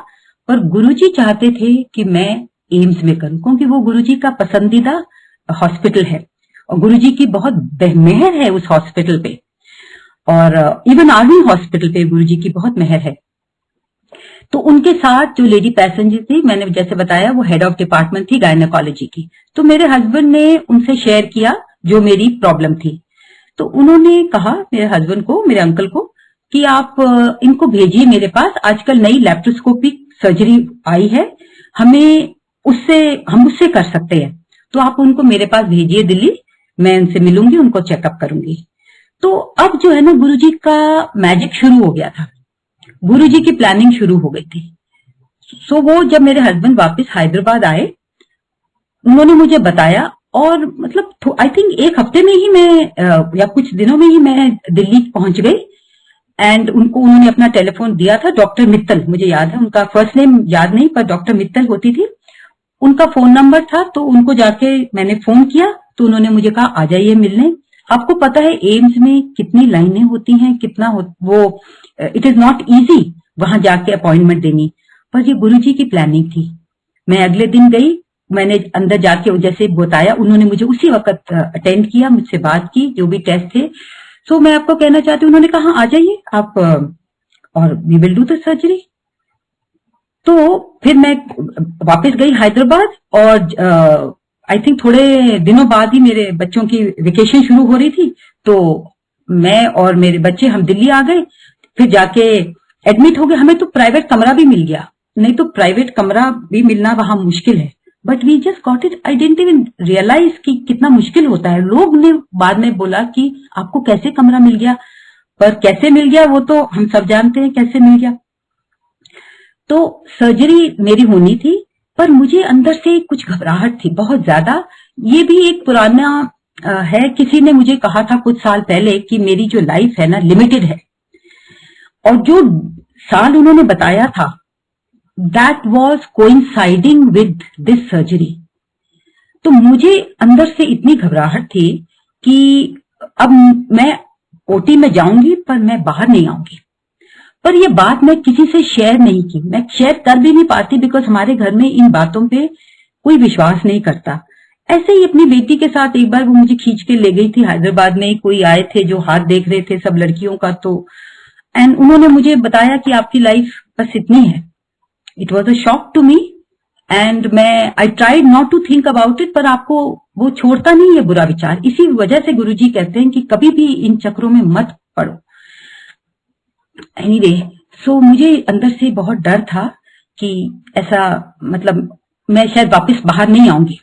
पर गुरुजी चाहते थे कि मैं एम्स में करूं क्योंकि वो गुरुजी का पसंदीदा हॉस्पिटल है और गुरुजी की बहुत मेहर है उस हॉस्पिटल पे, और इवन आर्मी हॉस्पिटल पे गुरुजी की बहुत मेहर है। तो उनके साथ जो लेडी पैसेंजर थी, मैंने जैसे बताया वो हेड ऑफ डिपार्टमेंट थी गायनोकोलॉजी की, तो मेरे हस्बैंड ने उनसे शेयर किया जो मेरी प्रॉब्लम थी। तो उन्होंने कहा मेरे हस्बैंड को, मेरे अंकल को, कि आप इनको भेजिए मेरे पास, आजकल नई लैप्रोस्कोपिक सर्जरी आई है, हम उससे कर सकते हैं, तो आप उनको मेरे पास भेजिए दिल्ली, मैं उनसे मिलूंगी, उनको चेकअप करूंगी। तो अब जो है ना गुरुजी का मैजिक शुरू हो गया था, गुरुजी की प्लानिंग शुरू हो गई थी। सो वो जब मेरे हस्बैंड वापस हैदराबाद आए उन्होंने मुझे बताया और मतलब आई थिंक एक हफ्ते में ही मैं या कुछ दिनों में ही मैं दिल्ली पहुंच गई। एंड उन्होंने अपना टेलीफोन दिया था, डॉक्टर मित्तल, मुझे याद है, उनका फर्स्ट नेम याद नहीं पर डॉक्टर मित्तल होती थी, उनका फोन नंबर था। तो उनको जाके मैंने फोन किया तो उन्होंने मुझे कहा आ जाइए मिलने। आपको पता है एम्स में कितनी लाइनें होती हैं, वो इट इज नॉट इजी वहां जाके अपॉइंटमेंट देनी, पर ये गुरुजी की प्लानिंग थी। मैं अगले दिन गई, मैंने अंदर जाके जैसे बताया उन्होंने मुझे उसी वक्त अटेंड किया, मुझसे बात की, जो भी टेस्ट थे। सो मैं आपको कहना चाहती हूँ, उन्होंने कहा आ जाइए आप और we will do the surgery. तो फिर मैं वापस गई हैदराबाद और आई थिंक थोड़े दिनों बाद ही मेरे बच्चों की वेकेशन शुरू हो रही थी, तो मैं और मेरे बच्चे हम दिल्ली आ गए। फिर जाके एडमिट हो गए, हमें तो प्राइवेट कमरा भी मिल गया, नहीं तो प्राइवेट कमरा भी मिलना वहां मुश्किल है, but we just got it. I didn't even realise कि कितना मुश्किल होता है। लोग ने बाद में बोला कि आपको कैसे कमरा मिल गया, पर कैसे मिल गया वो तो हम सब जानते हैं कैसे मिल गया। तो सर्जरी मेरी होनी थी, पर मुझे अंदर से कुछ घबराहट थी बहुत ज्यादा। ये भी एक पुराना है, किसी ने मुझे कहा था कुछ साल पहले कि मेरी जो लाइफ है ना लिमिटेड है, और जो साल उन्होंने बताया था that was coinciding with this surgery. तो मुझे अंदर से इतनी घबराहट थी कि अब मैं ओटी में जाऊंगी पर मैं बाहर नहीं आऊंगी। पर ये बात मैं किसी से शेयर नहीं की, मैं शेयर कर भी नहीं पाती बिकॉज हमारे घर में इन बातों पे कोई विश्वास नहीं करता। ऐसे ही अपनी बेटी के साथ एक बार वो मुझे खींच के ले गई थी हैदराबाद में, कोई आए थे जो हाथ देख रहे थे सब लड़कियों का, तो एंड उन्होंने मुझे बताया कि आपकी लाइफ बस इतनी है। It was a shock to me and I tried not to think about it, पर आपको वो छोड़ता नहीं है बुरा विचार। इसी वजह से गुरुजी कहते हैं कि कभी भी इन चक्रों में मत पड़ो। एनीवे, सो मुझे अंदर से बहुत डर था कि ऐसा मतलब मैं शायद वापस बाहर नहीं आऊंगी।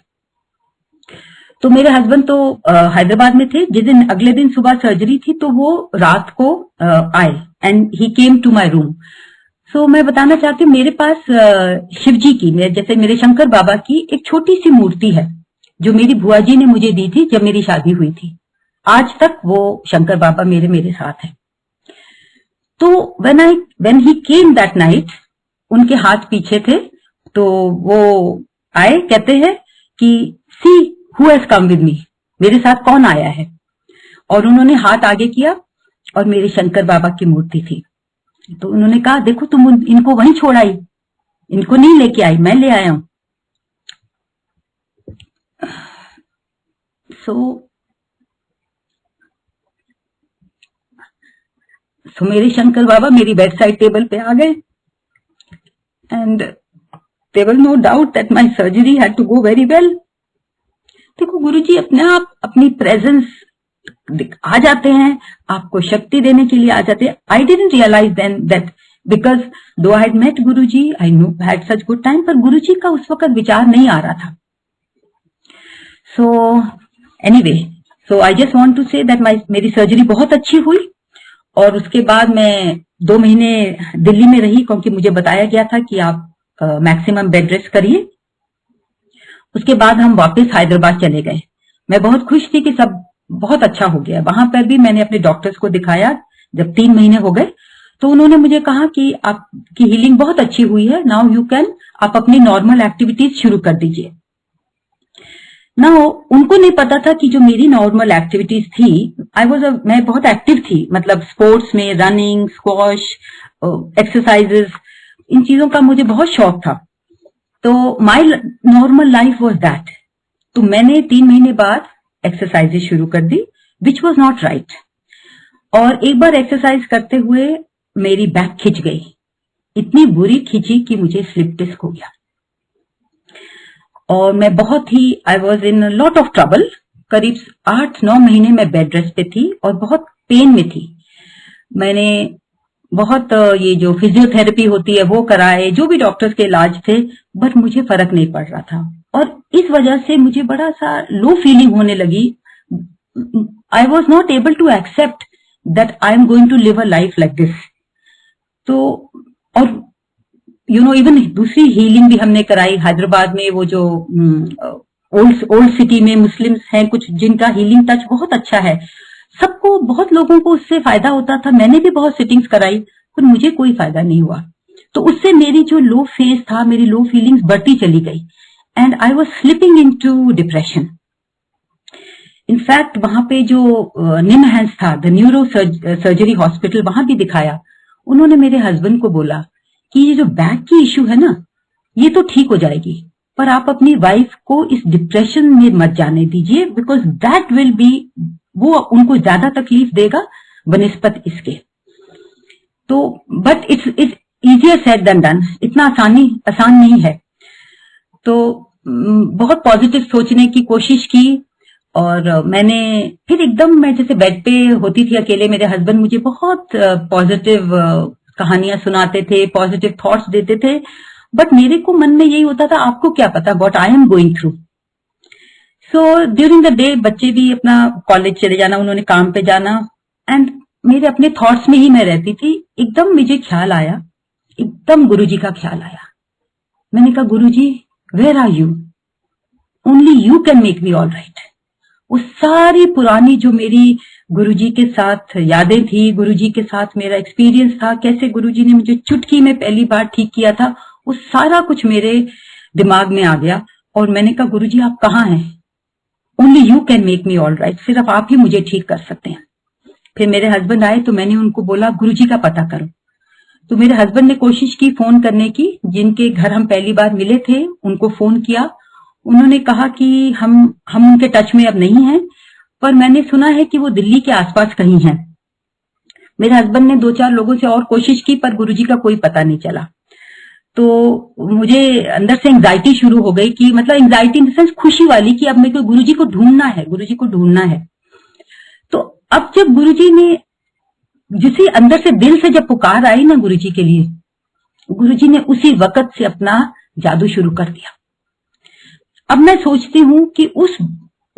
तो मेरे हस्बैंड तो हैदराबाद में थे। जिस दिन अगले दिन सुबह सर्जरी थी तो वो रात को आए and he came to my room. So मैं बताना चाहती हूँ, मेरे पास शिव जी की, जैसे मेरे शंकर बाबा की एक छोटी सी मूर्ति है जो मेरी बुआ जी ने मुझे दी थी जब मेरी शादी हुई थी। आज तक वो शंकर बाबा मेरे साथ है। तो when he came that night, उनके हाथ पीछे थे, तो वो आए, कहते हैं कि see who has come with me, मेरे साथ कौन आया है। और उन्होंने हाथ आगे किया और मेरे शंकर बाबा की मूर्ति थी। तो उन्होंने कहा, देखो तुम इनको वहीं छोड़ आई, इनको नहीं लेके आई, मैं ले आया हूं। सो मेरे शंकर बाबा मेरी बेड साइड टेबल पे आ गए and there was no doubt that my surgery had to go very well. देखो, गुरुजी अपने आप अपनी प्रेजेंस आ जाते हैं, आपको शक्ति देने के लिए आ जाते हैं। I didn't realise then that because though I had met Guruji, I know had such good time, पर गुरुजी का उस वक्त विचार नहीं आ रहा था। So anyway, so I just want to say that मेरी सर्जरी बहुत अच्छी हुई। और उसके बाद मैं 2 महीने दिल्ली में रही, क्योंकि मुझे बताया गया था कि आप मैक्सिमम बेड रेस्ट करिए। उसके बाद हम वापस हैदराबाद चले गए। मैं बहुत खुश थी कि सब बहुत अच्छा हो गया। वहां पर भी मैंने अपने डॉक्टर्स को दिखाया। जब 3 महीने हो गए तो उन्होंने मुझे कहा कि आपकी हीलिंग बहुत अच्छी हुई है, नाउ यू कैन, आप अपनी नॉर्मल एक्टिविटीज शुरू कर दीजिए। ना उनको नहीं पता था कि जो मेरी नॉर्मल एक्टिविटीज थी, मैं बहुत एक्टिव थी, मतलब स्पोर्ट्स में रनिंग, स्क्वॉश, एक्सरसाइजेस, इन चीजों का मुझे बहुत शौक था। तो my normal life was that. तो मैंने 3 महीने बाद एक्सरसाइजेस शुरू कर दी, विच वॉज नॉट राइट। और एक बार एक्सरसाइज करते हुए मेरी बैक खिंच गई, इतनी बुरी खिंची कि मुझे स्लिप डिस्क हो गया। और मैं बहुत ही, I was in lot of trouble. करीब 8-9 महीने मैं बेड रेस्ट पे थी और बहुत पेन में थी। मैंने बहुत ये जो फिजियोथेरेपी होती है वो कराए, जो भी डॉक्टर्स के इलाज थे, बट मुझे फर्क नहीं पड़ रहा था। और इस वजह से मुझे बड़ा सा लो फीलिंग होने लगी। I was not able to accept that I am going to live a life like this. तो और इवन दूसरी हीलिंग भी हमने कराई हैदराबाद में। वो जो ओल्ड सिटी में मुस्लिम्स हैं कुछ, जिनका हीलिंग टच बहुत अच्छा है, सबको, बहुत लोगों को उससे फायदा होता था। मैंने भी बहुत सिटिंग्स कराई, पर मुझे कोई फायदा नहीं हुआ। तो उससे मेरी जो लो फेज था, मेरी लो फीलिंग्स बढ़ती चली गई and I was slipping in to depression. In fact वहां पे जो निमहंस था, द न्यूरो सर्जरी हॉस्पिटल, वहां भी दिखाया। उन्होंने मेरे हस्बैंड को बोला कि ये जो बैक की इश्यू है ना, ये तो ठीक हो जाएगी, पर आप अपनी वाइफ को इस डिप्रेशन में मत जाने दीजिए, बिकॉज दैट विल बी, वो उनको ज्यादा तकलीफ देगा बनिस्पत इसके। तो but it's easier said than done, इतना आसान नहीं है। तो बहुत पॉजिटिव सोचने की कोशिश की। और मैंने फिर एकदम, मैं जैसे बेड पे होती थी अकेले, मेरे हस्बैंड मुझे बहुत पॉजिटिव कहानियां सुनाते थे, पॉजिटिव थॉट्स देते थे, बट मेरे को मन में यही होता था, आपको क्या पता what I am going through. So during the day बच्चे भी अपना कॉलेज चले जाना, उन्होंने काम पे जाना, एंड मेरे अपने थॉट्स में ही मैं रहती थी। एकदम मुझे ख्याल आया, एकदम गुरुजी का ख्याल आया। मैंने कहा, Guruji where are you, only you can make me all right. वो सारी पुरानी जो मेरी गुरुजी के साथ यादें थी, गुरुजी के साथ मेरा एक्सपीरियंस था, कैसे गुरुजी ने मुझे चुटकी में पहली बार ठीक किया था, वो सारा कुछ मेरे दिमाग में आ गया। और मैंने कहा, गुरुजी आप कहाँ हैं, only you can make me all right, सिर्फ आप ही मुझे ठीक कर सकते हैं। फिर मेरे हस्बैंड आए तो मैंने उनको बोला, गुरुजी का पता करो। तो मेरे हस्बैंड ने कोशिश की फोन करने की, जिनके घर हम पहली बार मिले थे उनको फोन किया। उन्होंने कहा कि हम उनके टच में अब नहीं हैं, पर मैंने सुना है कि वो दिल्ली के आसपास कहीं हैं। मेरे हस्बैंड ने 2-4 लोगों से और कोशिश की, पर गुरुजी का कोई पता नहीं चला। तो मुझे अंदर से एंजाइटी शुरू हो गई, कि मतलब एंजाइटी इन द सेंस खुशी वाली, कि अब मेरे को गुरुजी को ढूंढना है, गुरुजी को ढूंढना है। तो अब जब गुरुजी ने, जिसे अंदर से दिल से जब पुकार आई ना गुरुजी के लिए, गुरुजी ने उसी वक्त से अपना जादू शुरू कर दिया। अब मैं सोचती हूँ कि उस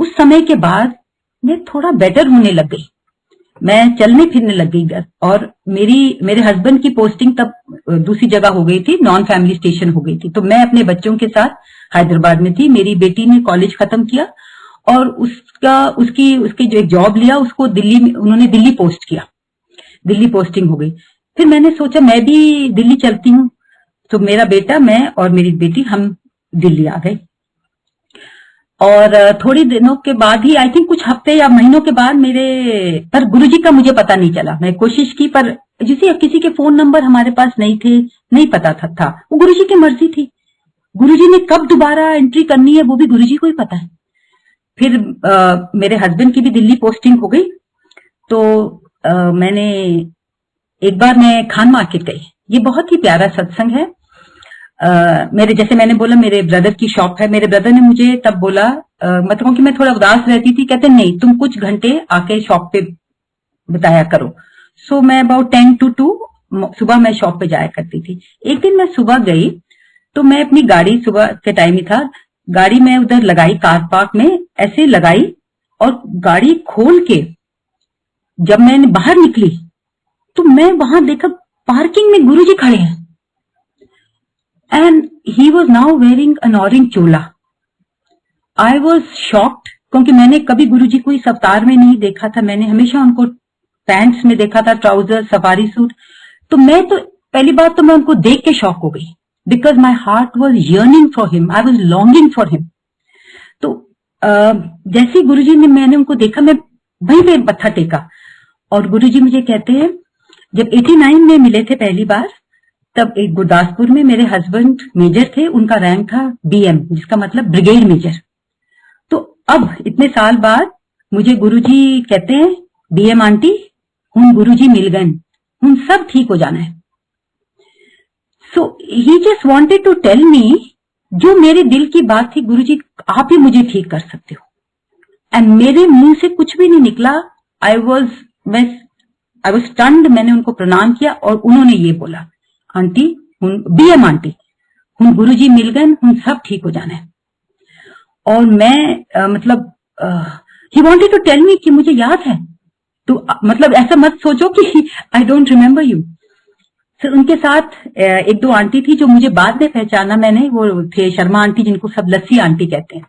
समय के बाद मैं थोड़ा बेटर होने लग गई, मैं चलने फिरने लग गई, और मेरे हस्बैंड की पोस्टिंग तब दूसरी जगह हो गई थी, नॉन फैमिली स्टेशन हो गई थी। तो मैं अपने बच्चों के साथ हैदराबाद में थी। मेरी बेटी ने कॉलेज खत्म किया और उसकी जो एक जॉब लिया, उसको दिल्ली में उन्होंने दिल्ली पोस्ट किया, दिल्ली पोस्टिंग हो गई। फिर मैंने सोचा मैं भी दिल्ली चलती हूँ। तो मेरा बेटा, मैं और मेरी बेटी, हम दिल्ली आ गए। और थोड़ी दिनों के बाद ही, आई थिंक कुछ हफ्ते या महीनों के बाद, पर गुरुजी का मुझे पता नहीं चला। मैं कोशिश की पर जिसे किसी के फोन नंबर हमारे पास नहीं थे, नहीं पता था। वो गुरुजी की मर्जी थी, गुरुजी ने कब दोबारा एंट्री करनी है वो भी गुरुजी को ही पता है। फिर मेरे हस्बैंड की भी दिल्ली पोस्टिंग हो गई। तो मैंने एक बार मैं खान मार्केट गई, ये बहुत ही प्यारा सत्संग है। मेरे, जैसे मैंने बोला, मेरे ब्रदर की शॉप है। मेरे ब्रदर ने मुझे तब बोला, मतलब कि मैं थोड़ा उदास रहती थी, कहते नहीं तुम कुछ घंटे आके शॉप पे बताया करो। सो मैं अबाउट 10 to 2 सुबह मैं शॉप पे जाया करती थी। एक दिन मैं सुबह गई तो मैं अपनी गाड़ी, सुबह के टाइम ही था, गाड़ी मैं उधर लगाई, कार पार्क में ऐसे लगाई, और गाड़ी खोल के जब मैंने बाहर निकली तो मैं वहां देखा पार्किंग में गुरुजी खड़े हैं, and he was now wearing N orange Chola. I was shocked, क्योंकि मैंने कभी गुरुजी को इस अवतार में नहीं देखा था। मैंने हमेशा उनको पैंट्स में देखा था, ट्राउजर, सफारी सूट। तो मैं तो पहली बात तो मैं उनको देख के शॉक हो गई, because my heart was yearning for him, I was longing for him. तो जैसे गुरुजी ने, मैंने उनको देखा, मैं वहीं पे मत्था टेका, और गुरुजी मुझे कहते हैं, जब 89 में मिले थे पहली बार, तब एक गुरदासपुर में मेरे हस्बैंड मेजर थे, उनका रैंक था BM, जिसका मतलब ब्रिगेड मेजर। तो अब इतने साल बाद मुझे गुरुजी कहते हैं, BM आंटी हुन गुरुजी मिल गए, हुन सब ठीक हो जाना है। So he just wanted to tell me, जो मेरे दिल की बात थी, गुरुजी आप ही मुझे ठीक कर सकते हो। एंड मेरे मुंह से कुछ भी नहीं निकला। I was stunned. मैंने उनको प्रणाम किया और उन्होंने ये बोला, आंटी हुन, BM आंटी हुन गुरुजी मिल गए, हुन सब ठीक हो जाना है। और मैं मतलब he wanted to tell me कि मुझे याद है, तो मतलब ऐसा मत सोचो कि आई डोंट रिमेम्बर यू। फिर उनके साथ एक दो आंटी थी जो मुझे बाद में पहचाना मैंने, वो थे शर्मा आंटी, जिनको सब लस्सी आंटी कहते हैं।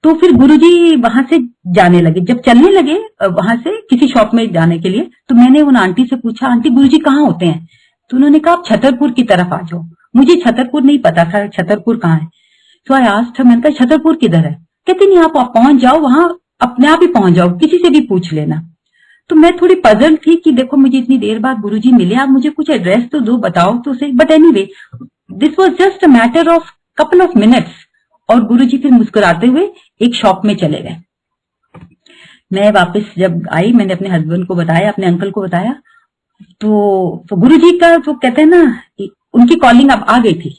तो फिर गुरुजी वहां से जाने लगे, जब चलने लगे वहां से किसी शॉप में जाने के लिए, तो मैंने उन आंटी से पूछा, आंटी गुरुजी कहाँ होते हैं? तो उन्होंने कहा आप छतरपुर की तरफ आ जाओ। मुझे छतरपुर नहीं पता था, छतरपुर कहाँ है। तो आई आस्क्ड, मैंने कहा छतरपुर किधर है? कहते नहीं, आप पहुंच जाओ वहां, अपने आप ही पहुंच जाओ, किसी से भी पूछ लेना। तो मैं थोड़ी पजल थी कि देखो मुझे इतनी देर बाद गुरुजी मिले, आप मुझे कुछ एड्रेस तो दो, बताओ तो सही। But anyway, this was just a matter of couple of minutes, और गुरुजी फिर मुस्कुराते हुए एक शॉप में चले गए। मैं वापस जब आई, मैंने अपने हस्बैंड को बताया, अपने अंकल को बताया, तो गुरुजी का जो कहते हैं ना, उनकी कॉलिंग अब आ गई थी।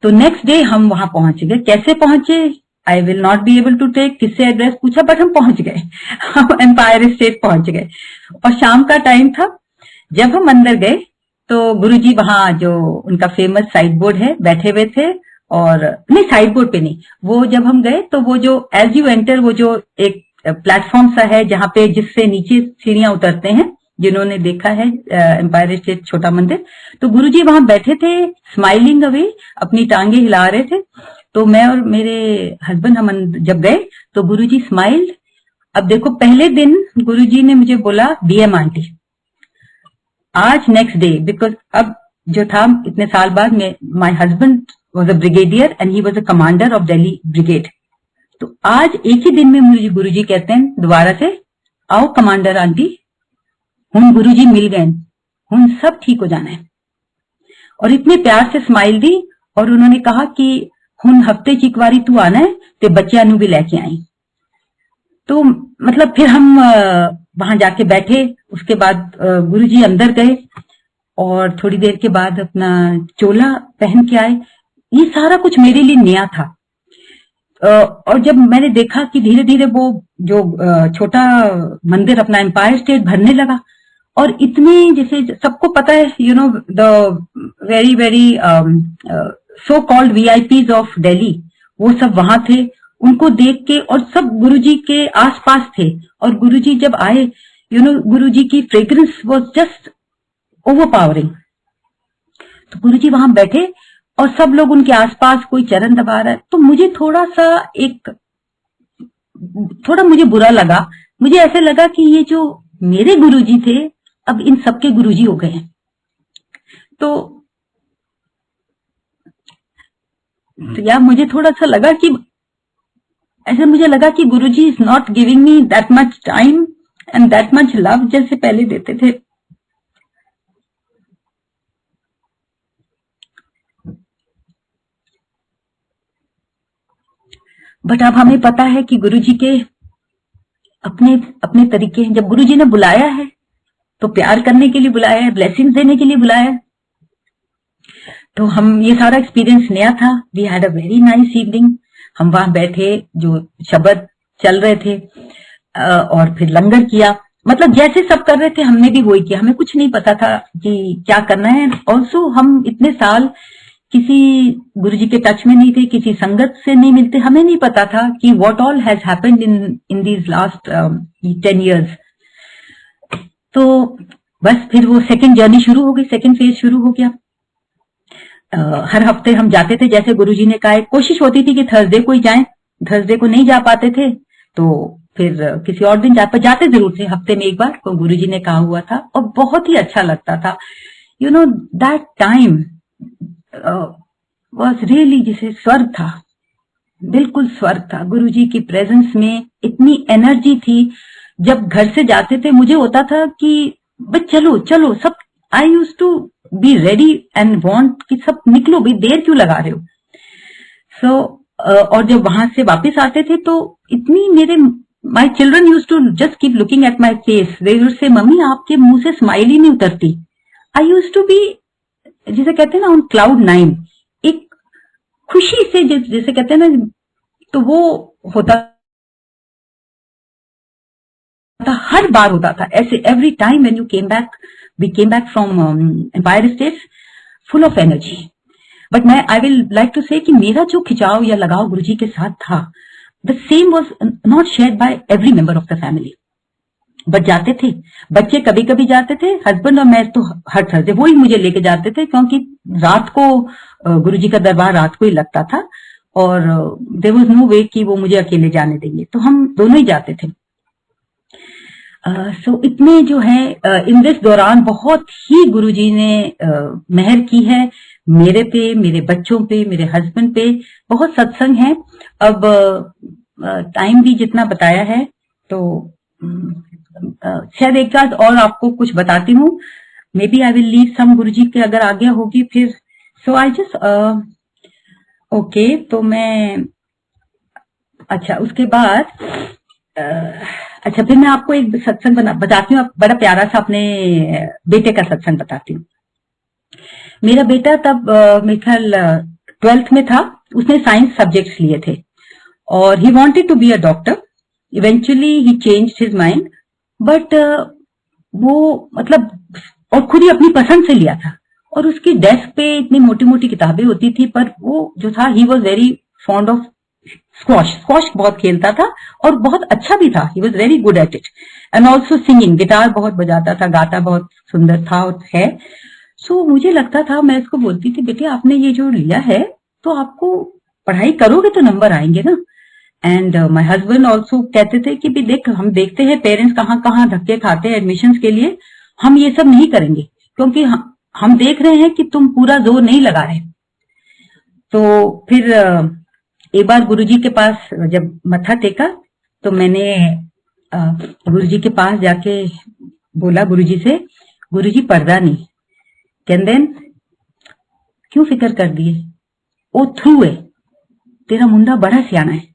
तो नेक्स्ट डे हम वहां पहुंच गए। कैसे पहुंचे I will not be able to take, किससे एड्रेस पूछा, बट हम पहुंच गए, हम एम्पायर स्टेट पहुंच गए। और शाम का टाइम था। जब हम अंदर गए तो गुरुजी वहां जो उनका फेमस साइड बोर्ड है, बैठे हुए थे। और नहीं, साइड बोर्ड पे नहीं, वो जब हम गए तो वो जो एज यू एंटर, वो जो एक प्लेटफॉर्म सा है जहां पे, जिससे नीचे सीढ़ियां उतरते हैं, जिन्होंने देखा है एम्पायर स्टेट छोटा मंदिर, तो गुरुजी वहां बैठे थे, स्माइलिंग अवे, अपनी टांगे हिला रहे थे। तो मैं और मेरे हस्बैंड हम जब गए तो गुरुजी स्माइल्ड। अब देखो, पहले दिन गुरुजी ने मुझे बोला BM आंटी। आज नेक्स्ट डे, बिकॉज अब जो था, इतने साल बाद में, my husband was a brigadier and he was a commander of Delhi brigade. तो आज एक ही दिन में मुझे गुरुजी कहते हैं दोबारा से, आओ कमांडर आंटी, हुन गुरुजी मिल गए, हुन सब ठीक हो जाना है। और इतने प्यार से स्माइल दी, और उन्होंने कहा कि हुन हफ्ते च एक बारी तू आना है ते बच्चियां नू भी लेके आई। तो मतलब फिर हम वहां जाके बैठे। उसके बाद गुरुजी अंदर गए और थोड़ी देर के बाद अपना चोला पहन के आए। ये सारा कुछ मेरे लिए नया था। और जब मैंने देखा कि धीरे धीरे वो जो छोटा मंदिर अपना एम्पायर स्टेट भरने लगा, और इतने, जैसे सबको पता है, you know, the very very so called VIPs of Delhi, वो सब वहां थे, उनको देख के, और सब गुरुजी के आसपास थे, और गुरुजी जब आए, गुरुजी की फ्रेग्रेंस वाज जस्ट ओवरपावरिंग। तो गुरुजी वहां बैठे और सब लोग उनके आसपास, कोई चरण दबा रहा है, तो मुझे थोड़ा मुझे बुरा लगा। मुझे ऐसे लगा कि ये जो मेरे गुरुजी थे अब इन सबके गुरुजी हो गए हैं। तो यार मुझे थोड़ा सा लगा कि ऐसे मुझे लगा कि Guruji is not giving me that much time and that much love जैसे पहले देते थे। बट अब हमें पता है कि गुरुजी के अपने अपने तरीके हैं। जब गुरुजी ने बुलाया है तो प्यार करने के लिए बुलाया है, ब्लेसिंग्स देने के लिए बुलाया है। तो हम, ये सारा एक्सपीरियंस नया था। We had a very nice evening. हम वहां बैठे, जो शब्द चल रहे थे, और फिर लंगर किया। मतलब जैसे सब कर रहे थे हमने भी वही किया। हमें कुछ नहीं पता था कि क्या करना है। ऑल्सो हम इतने साल किसी गुरुजी के टच में नहीं थे, किसी संगत से नहीं मिलते, हमें नहीं पता था कि what all has happened in these last 10 years। तो बस फिर वो सेकंड जर्नी शुरू हो गई, सेकंड फेज शुरू हो गया। हर हफ्ते हम जाते थे, जैसे गुरुजी ने कहा। कोशिश होती थी कि थर्सडे को ही जाएं, थर्सडे को नहीं जा पाते थे तो फिर किसी और दिन जाते जरूर थे, हफ्ते में एक बार, तो गुरुजी ने कहा हुआ था, और बहुत ही अच्छा लगता था। दैट टाइम वाज रियली, जैसे स्वर्ग था, बिल्कुल स्वर्ग था। गुरुजी की प्रेजेंस में इतनी एनर्जी थी। जब घर से जाते थे मुझे होता था कि बस चलो चलो सब, I use to be ready and want कि सब निकलो, भाई देर क्यों लगा रहे हो। सो और जब वहां से वापस आते थे तो इतनी my children use to just keep looking at my face. They would say, mummy आपके मुंह से स्माइल ही नहीं उतरती। आई यूज टू बी, जिसे कहते हैं ना, ऑन क्लाउड 9, एक खुशी से, जैसे कहते हैं ना, तो वो होता था, हर बार होता था ऐसे। Every time when you came back, we came back from Empire States full of energy. But I will like to say कि मेरा जो खिंचाव या लगाव गुरुजी के साथ था, the same was not shared by every member of the family. But जाते थे, बच्चे कभी कभी जाते थे, हस्बैंड और मैं तो हर थर्सडे वो ही मुझे लेके जाते थे, क्योंकि रात को गुरुजी का दरबार रात को ही लगता था, और देयर वाज नो वे कि वो मुझे अकेले जाने देंगे, तो हम दोनों ही जाते थे। सो इतने जो है इन दिस दौरान बहुत ही गुरुजी ने मेहर की है मेरे पे, मेरे बच्चों पे, मेरे हस्बैंड पे। बहुत सत्संग है। अब टाइम भी जितना बताया है, तो शायद एक बात और आपको कुछ बताती हूँ। Maybe I will leave some Guruji के, अगर आज्ञा होगी फिर। सो आई जस्ट ओके, तो मैं, अच्छा उसके बाद अच्छा फिर मैं आपको एक सत्संग बताती हूँ, बड़ा प्यारा सा अपने बेटे का सत्संग बताती हूँ। मेरा बेटा तब मेरे ख्याल 12th में था। उसने साइंस सब्जेक्ट्स लिए थे और he wanted to be a doctor. Eventually he changed his mind, but वो मतलब, और खुद ही अपनी पसंद से लिया था। और उसकी डेस्क पे इतनी मोटी मोटी किताबें होती थी, पर वो जो था, he was very fond of squash बहुत खेलता था और बहुत अच्छा भी था। He was very good at it, and also singing, guitar बहुत बजाता था, गाता बहुत सुंदर था और है। सो मुझे लगता था, मैं इसको बोलती थी, बेटे आपने ये जो लिया है तो आपको पढ़ाई करोगे तो नंबर आएंगे ना। एंड माई हस्बैंड ऑल्सो कहते थे कि भी देख, हम देखते हैं पेरेंट्स कहाँ कहाँ धक्के खाते हैं एडमिशन के लिए, हम ये सब नहीं करेंगे, क्योंकि हम देख रहे हैं कि तुम पूरा जोर नहीं लगा रहे। तो फिर एक बार गुरुजी के पास जब मत्था टेका, तो मैंने गुरुजी के पास जाके बोला गुरुजी से, गुरुजी पर्दा नहीं, कहंदेन क्यों फिक्र कर दिए, ओ थ्रू है, तेरा मुंडा बड़ा सियाना है।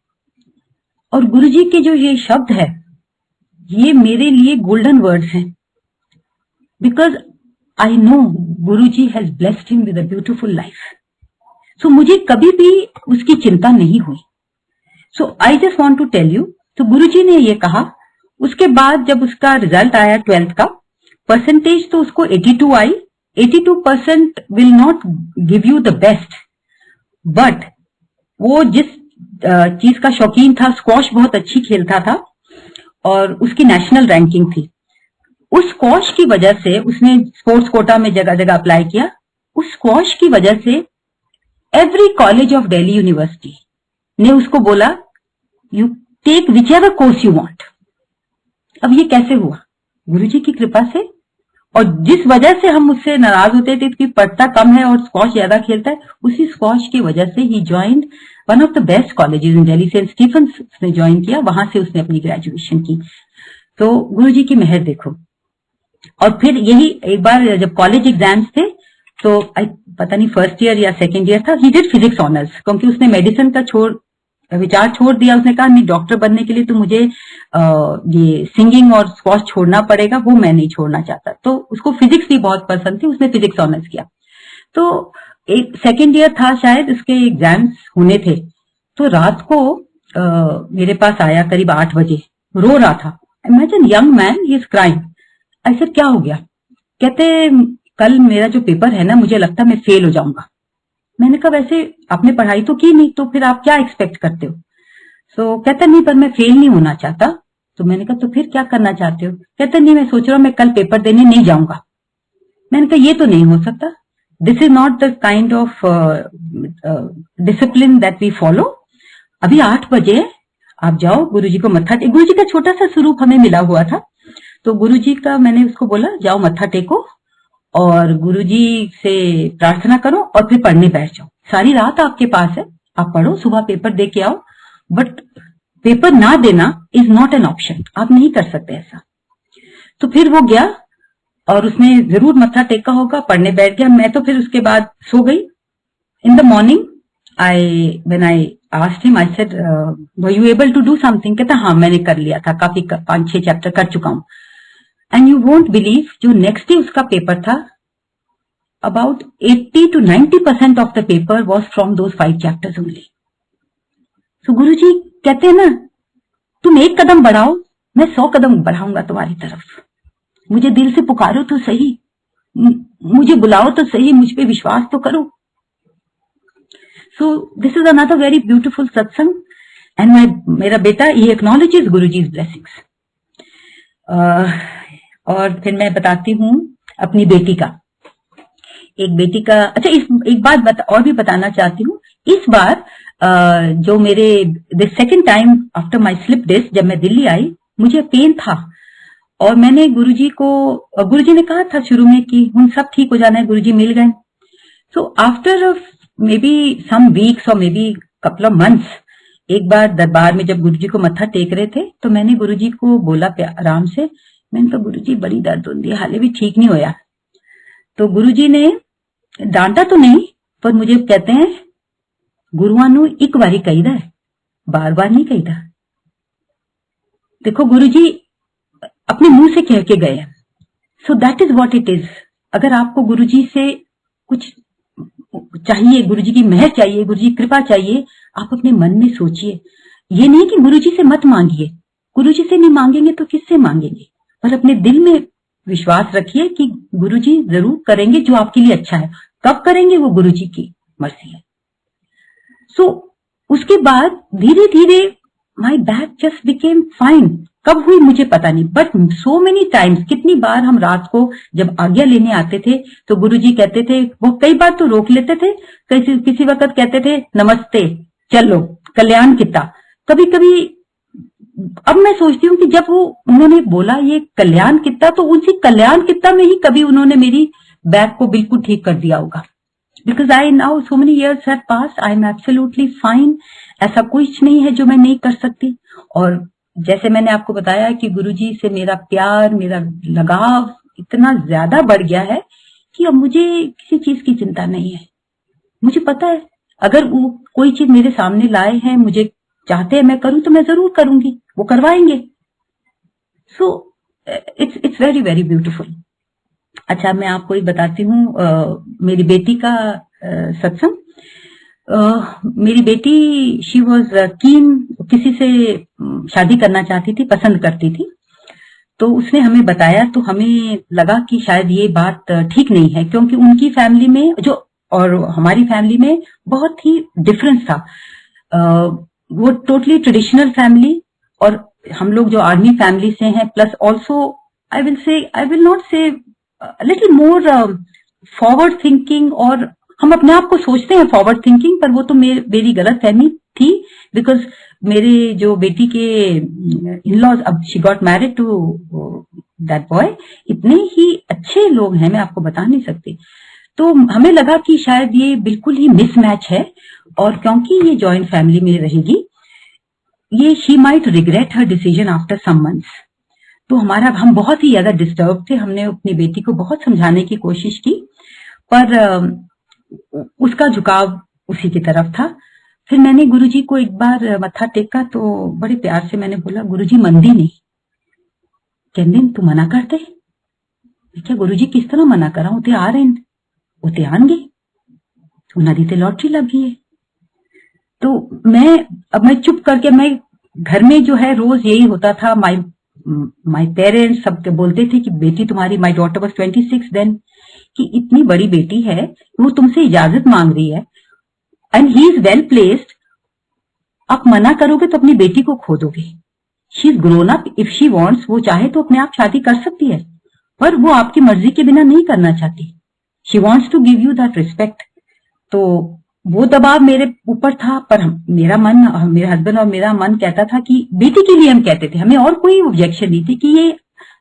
और गुरुजी के जो ये शब्द है, ये मेरे लिए गोल्डन वर्ड्स हैं, because I know Guruji has blessed him with a beautiful life. So मुझे कभी भी उसकी चिंता नहीं हुई। So I just want to tell you, तो गुरुजी ने ये कहा। उसके बाद जब उसका रिजल्ट आया 12th का, परसेंटेज तो उसको 82 आई। 82% will not give you the best, but वो जिस चीज का शौकीन था, स्क्वॉश बहुत अच्छी खेलता था और उसकी नेशनल रैंकिंग थी। उस स्क्वॉश की वजह से उसने स्पोर्ट्स कोटा में जगह जगह अप्लाई किया। उस स्क्वॉश की वजह से every college of Delhi University ने उसको बोला you take whichever course you want. अब ये कैसे हुआ? गुरुजी की कृपा से। और जिस वजह से हम उससे नाराज होते थे कि पढ़ता कम है और स्क्वॉश ज्यादा खेलता है, उसी स्क्वॉश की वजह से he joined one of the best colleges in Delhi, Saint Stephens ने ज्वाइन किया, वहां से उसने अपनी ग्रेजुएशन की। तो गुरुजी की मेहर देखो। और फिर यही एक बार जब कॉलेज एग्जाम्स थे तो पता नहीं फर्स्ट ईयर या सेकेंड ईयर था, ही डिड फिजिक्स ऑनर्स, क्योंकि उसने मेडिसिन का विचार छोड़ दिया। उसने कहा नहीं, डॉक्टर बनने के लिए तो मुझे ये सिंगिंग और स्क्वॉश छोड़ना पड़ेगा, वो मैं नहीं छोड़ना चाहता। तो उसको फिजिक्स भी बहुत पसंद थी, उसने फिजिक्स ऑनर्स किया। तो एक सेकेंड ईयर था शायद, उसके एग्जाम्स होने थे। तो रात को मेरे पास आया करीब 8 बजे, रो रहा था। Imagine young man, he is crying. ऐसे क्या हो गया? कहते कल मेरा जो पेपर है ना, मुझे लगता है मैं फेल हो जाऊंगा। मैंने कहा वैसे आपने पढ़ाई तो की नहीं, तो फिर आप क्या एक्सपेक्ट करते हो? सो कहता नहीं, पर मैं फेल नहीं होना चाहता। तो मैंने कहा तो फिर क्या करना चाहते हो? कहता नहीं, मैं सोच रहा हूं मैं कल पेपर देने नहीं जाऊंगा। मैंने कहा ये तो नहीं हो सकता, this is not the kind of discipline that we follow. अभी 8 बजे आप जाओ, गुरुजी को मत्था टेको। गुरुजी का छोटा सा स्वरूप हमें मिला हुआ था, तो गुरुजी का मैंने उसको बोला जाओ मत्था टेको और गुरुजी से प्रार्थना करो और फिर पढ़ने बैठ जाओ। सारी रात आपके पास है, आप पढ़ो, सुबह पेपर दे के आओ। बट पेपर ना देना इज नॉट एन ऑप्शन, आप नहीं कर सकते ऐसा। तो फिर वो गया और उसने जरूर मत्था टेका होगा, पढ़ने बैठ गया। मैं तो फिर उसके बाद सो गई। In the morning when I asked him, I said were you able to do something? कहता हाँ मैंने कर लिया था, काफी 5-6 चैप्टर कर चुका हूं। एंड यू वोंट बिलीव, जो नेक्स्ट डे उसका पेपर था, about 80 to 90% of the paper was from those 5 chapters only. So Guruji कहते हैं ना, तुम एक कदम बढ़ाओ, मैं 100 कदम बढ़ाऊंगा तुम्हारी तरफ। मुझे दिल से पुकारो तो सही, मुझे बुलाओ तो सही, मुझ पे विश्वास तो करो। So this is another very beautiful सत्संग। एंड मेरा बेटा ये एक्नॉलेजेस गुरुजीज ब्लेसिंग्स। और फिर मैं बताती हूँ अपनी बेटी का। एक बेटी का, अच्छा एक बात और भी बताना चाहती हूँ। इस बार जो मेरे the second time after my slip disc, जब मैं दिल्ली आई, मुझे पेन था और मैंने गुरुजी ने कहा था शुरू में कि हम सब ठीक हो जाना है, गुरुजी मिल गए। So after maybe some weeks और maybe couple of months, एक बार दरबार में जब गुरुजी को मत्था टेक रहे थे तो मैंने गुरुजी को बोला आराम से, मैंने कहा गुरुजी बड़ी दर्द होती है, हाले भी ठीक नहीं होया। तो गुरुजी ने डांटा तो नहीं, पर मुझे कहते हैं गुरुआं नू एक बारी कहीदा है, बार बार नहीं कहीदा। देखो गुरुजी अपने मुंह से कह के गए हैं। So that is what it is. अगर आपको गुरुजी से कुछ चाहिए, गुरुजी की मेहर चाहिए, गुरुजी की कृपा चाहिए, आप अपने मन में सोचिए। ये नहीं कि गुरुजी से मत मांगिए, गुरुजी से नहीं मांगेंगे तो किससे मांगेंगे, पर अपने दिल में विश्वास रखिए कि गुरुजी जरूर करेंगे जो आपके लिए अच्छा है। कब करेंगे वो गुरुजी की मर्जी है। सो उसके बाद धीरे धीरे my back just became fine. कब हुई मुझे पता नहीं, बट सो मेनी टाइम्स, कितनी बार हम रात को जब आज्ञा लेने आते थे तो गुरुजी कहते थे, वो कई बार तो रोक लेते थे, किसी वक्त कहते थे नमस्ते चलो कल्याण किता। कभी कभी अब मैं सोचती हूँ कि जब उन्होंने बोला ये कल्याण किता, तो उसी कल्याण किता में ही कभी उन्होंने मेरी बैक को बिल्कुल ठीक कर दिया होगा। Because I now so many years have passed, I am absolutely fine. ऐसा कुछ नहीं है जो मैं नहीं कर सकती। और जैसे मैंने आपको बताया कि गुरुजी से मेरा प्यार, मेरा लगाव इतना ज्यादा बढ़ गया है कि अब मुझे किसी चीज की चिंता नहीं है। मुझे पता है अगर वो कोई चीज मेरे सामने लाए हैं, मुझे चाहते हैं मैं करूं, तो मैं जरूर करूंगी, वो करवाएंगे। So it's very very beautiful. अच्छा, मैं आपको ये बताती हूँ मेरी बेटी का सत्संग। मेरी बेटी शी वॉज कीन, किसी से शादी करना चाहती थी, पसंद करती थी। तो उसने हमें बताया, तो हमें लगा कि शायद ये बात ठीक नहीं है, क्योंकि उनकी फैमिली में जो और हमारी फैमिली में बहुत ही डिफरेंस था। वो टोटली ट्रेडिशनल फैमिली, और हम लोग जो आर्मी फैमिली से हैं, plus also I will not से लिटिल मोर फॉरवर्ड थिंकिंग, और हम अपने आप को सोचते हैं फॉरवर्ड थिंकिंग, पर वो तो मेरी गलत फहमी थी, बिकॉज मेरे जो बेटी के इन लॉज, अब she got married to that boy, इतने ही अच्छे लोग हैं, मैं आपको बता नहीं सकती। तो हमें लगा कि शायद ये बिल्कुल ही मिसमैच है, और क्योंकि ये जॉइंट फैमिली में रहेगी, ये she might regret her decision after some months. तो हम बहुत ही ज्यादा डिस्टर्ब थे। हमने अपनी बेटी को बहुत समझाने की कोशिश की, पर उसका झुकाव उसी की तरफ था। फिर मैंने गुरुजी को एक बार मत्था टेका, तो बड़े प्यार से मैंने बोला, गुरुजी मंदी नहीं, कहते तू मना कर दे। क्या गुरुजी किस तरह मना करा, उते आ रहे उते आएंगे, उन्होंने दी ते लॉटरी लग गई है। तो मैं चुप करके, मैं घर में जो है रोज यही होता था, माय पेरेंट्स सब बोलते थे कि बेटी तुम्हारी, माय डॉटर वाज 26 देन, कि इतनी बड़ी बेटी है, वो तुमसे इजाजत मांग रही है, and he is well placed, आप मना करोगे तो अपनी बेटी को खो दोगे। She is grown up, if she wants, वो चाहे तो अपने आप शादी कर सकती है, पर वो आपकी मर्जी के बिना नहीं करना चाहती। She wants to give you that respect. तो वो दबाव मेरे ऊपर था, पर मेरा हस्बैंड और मेरा मन कहता था कि बेटी के लिए हम कहते थे, हमें और कोई ऑब्जेक्शन नहीं थी, कि ये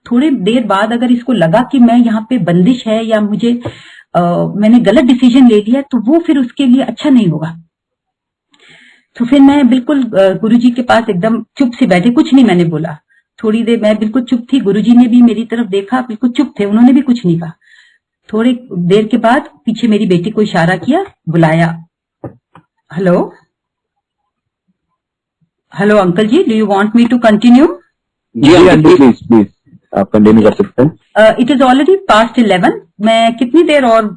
थोड़ी देर बाद अगर इसको लगा कि मैं यहाँ पे बंदिश है, या मैंने गलत डिसीजन ले लिया, तो वो फिर उसके लिए अच्छा नहीं होगा। तो फिर मैं बिल्कुल गुरुजी के पास एकदम चुप से बैठे, कुछ नहीं मैंने बोला। थोड़ी देर मैं बिल्कुल चुप थी, गुरुजी ने भी मेरी तरफ देखा, बिल्कुल चुप थे, उन्होंने भी कुछ नहीं कहा। थोड़ी देर के बाद पीछे मेरी बेटी को इशारा किया, बुलाया, hello hello uncle ji, do you want me to continue? जी आंटी, प्लीज आप कंटिन्यू कर सकते हैं। इट इज ऑलरेडी पास्ट 11, मैं कितनी देर और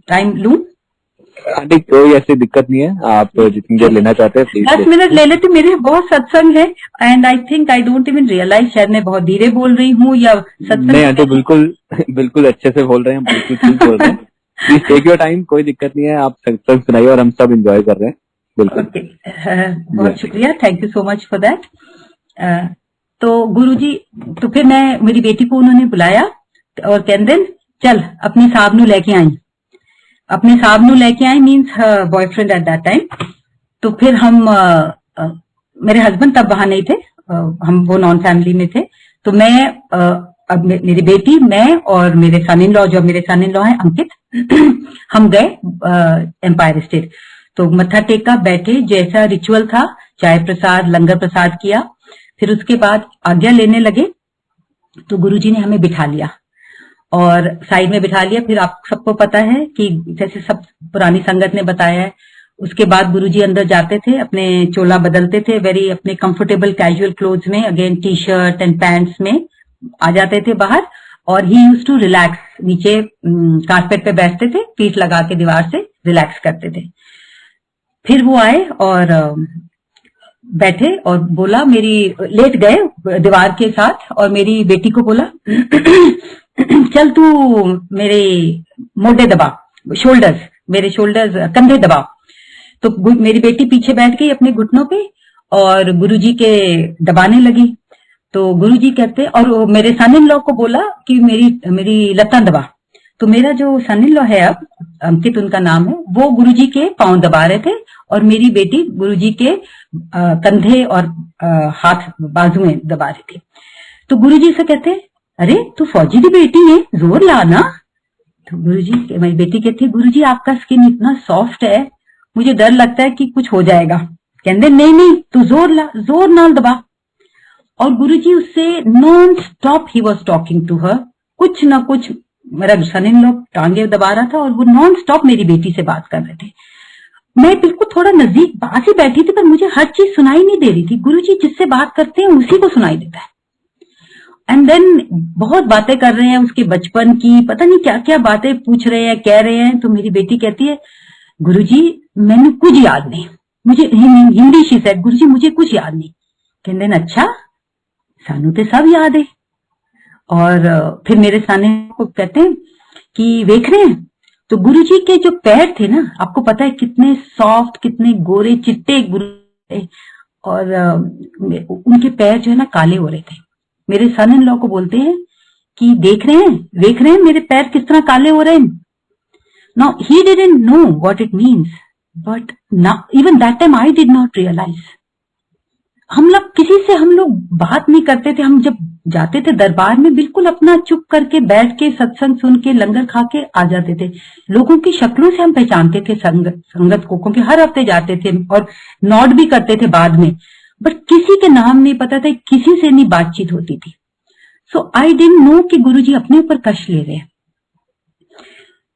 टाइम लूं? आंटी कोई ऐसी दिक्कत नहीं है, आप जितनी देर लेना चाहते हैं प्लीज। 10 मिनट ले लेते, मेरे बहुत सत्संग है, and I think I don't even realise, शायद मैं बहुत धीरे बोल रही हूँ या सत्संग। नहीं आंटी, बिल्कुल अच्छे से बोल रहे हैं, बिल्कुल ठीक बोल रहे हैं। प्लीज टेक योर टाइम, कोई दिक्कत नहीं है, आप सत्संग सुनाइए और हम सब एंजॉय कर रहे हैं। बिल्कुल। ओके, बहुत शुक्रिया, thank you so much for that. तो गुरुजी, तो फिर मेरी बेटी को उन्होंने बुलाया और कहते चल अपनी साहब नू लेके आई, अपने साहब नू लेके आई, means boyfriend at that time. तो फिर हम मेरे हस्बैंड तब वहां नहीं थे, हम वो नॉन फैमिली में थे। तो मैं अब मेरी बेटी, मैं और मेरे सन इन लॉ, जो मेरे सन इन लॉ है अंकित, हम गए एम्पायर स्टेट। तो मत्था टेका, बैठे, जैसा रिचुअल था, चाय प्रसाद, लंगर प्रसाद किया। फिर उसके बाद आज्ञा लेने लगे, तो गुरुजी ने हमें बिठा लिया और साइड में बिठा लिया। फिर आप सबको पता है कि जैसे सब पुरानी संगत ने बताया है, उसके बाद गुरुजी अंदर जाते थे, अपने चोला बदलते थे, वेरी अपने कंफर्टेबल कैजुअल क्लोथ्स में, again T shirt and pants में आ जाते थे बाहर, और ही यूज टू रिलैक्स, नीचे कारपेट पे बैठते थे, पीठ लगा के दीवार से रिलैक्स करते थे। फिर वो आए और बैठे और बोला, मेरी लेट गए दीवार के साथ, और मेरी बेटी को बोला चल तू मेरे मोढे दबा, शोल्डर्स, मेरे शोल्डर्स, कंधे दबा। तो मेरी बेटी पीछे बैठ गई अपने घुटनों पे और गुरुजी के दबाने लगी। तो गुरुजी कहते, और मेरे सन इन लॉ को बोला कि मेरी लत्ता दबा। तो मेरा जो सन इन लॉ है, अब अंकित उनका नाम है, वो गुरुजी के पांव दबा रहे थे, और मेरी बेटी गुरुजी के कंधे और हाथ बाजुएं दबा रही थी। तो गुरुजी से कहते, अरे तू फौजी की बेटी है, जोर ला ना। तो गुरुजी, मेरी बेटी कहती, गुरुजी आपका स्किन इतना सॉफ्ट है, मुझे डर लगता है कि कुछ हो जाएगा। कहते नहीं तू जोर ला, जोर नाल दबा। और गुरुजी उससे non stop he was talking to her, कुछ ना कुछ, मेरा सन इन लॉ टांगे दबा रहा था और वो नॉन स्टॉप मेरी बेटी से बात कर रहे थे। मैं बिल्कुल थोड़ा नजदीक पास ही बैठी थी, पर मुझे हर चीज सुनाई नहीं दे रही थी। गुरुजी जिससे बात करते हैं उसी को सुनाई देता है। एंड देन बहुत बातें कर रहे हैं उसके बचपन की, पता नहीं क्या क्या बातें पूछ रहे हैं, कह रहे हैं। तो मेरी बेटी कहती है, गुरुजी मैंने कुछ याद नहीं, मुझे हिंदी शी सेड, गुरुजी मुझे कुछ याद नहीं। कहते अच्छा, सानू तो सब याद है। और फिर मेरे सामने को कहते हैं कि देख रहे हैं, तो गुरुजी के जो पैर थे ना, आपको पता है कितने सॉफ्ट, कितने गोरे चिट्टे गुरु थे, और उनके पैर जो है ना काले हो रहे थे। मेरे सन इन लॉ को बोलते हैं कि देख रहे हैं मेरे पैर किस तरह काले हो रहे हैं। Now he didn't know what it means, but even that time I did not realise. हम लोग बात नहीं करते थे। हम जब जाते थे दरबार में बिल्कुल अपना चुप करके बैठ के सत्संग सुन के लंगर खा के आ जाते थे। लोगों की शक्लों से हम पहचानते थे संगत को, क्योंकि हर हफ्ते जाते थे और नोट भी करते थे बाद में, बट किसी के नाम नहीं पता था, किसी से नहीं बातचीत होती थी। सो आई डिडंट नो कि गुरुजी अपने ऊपर कष्ट ले रहे हैं।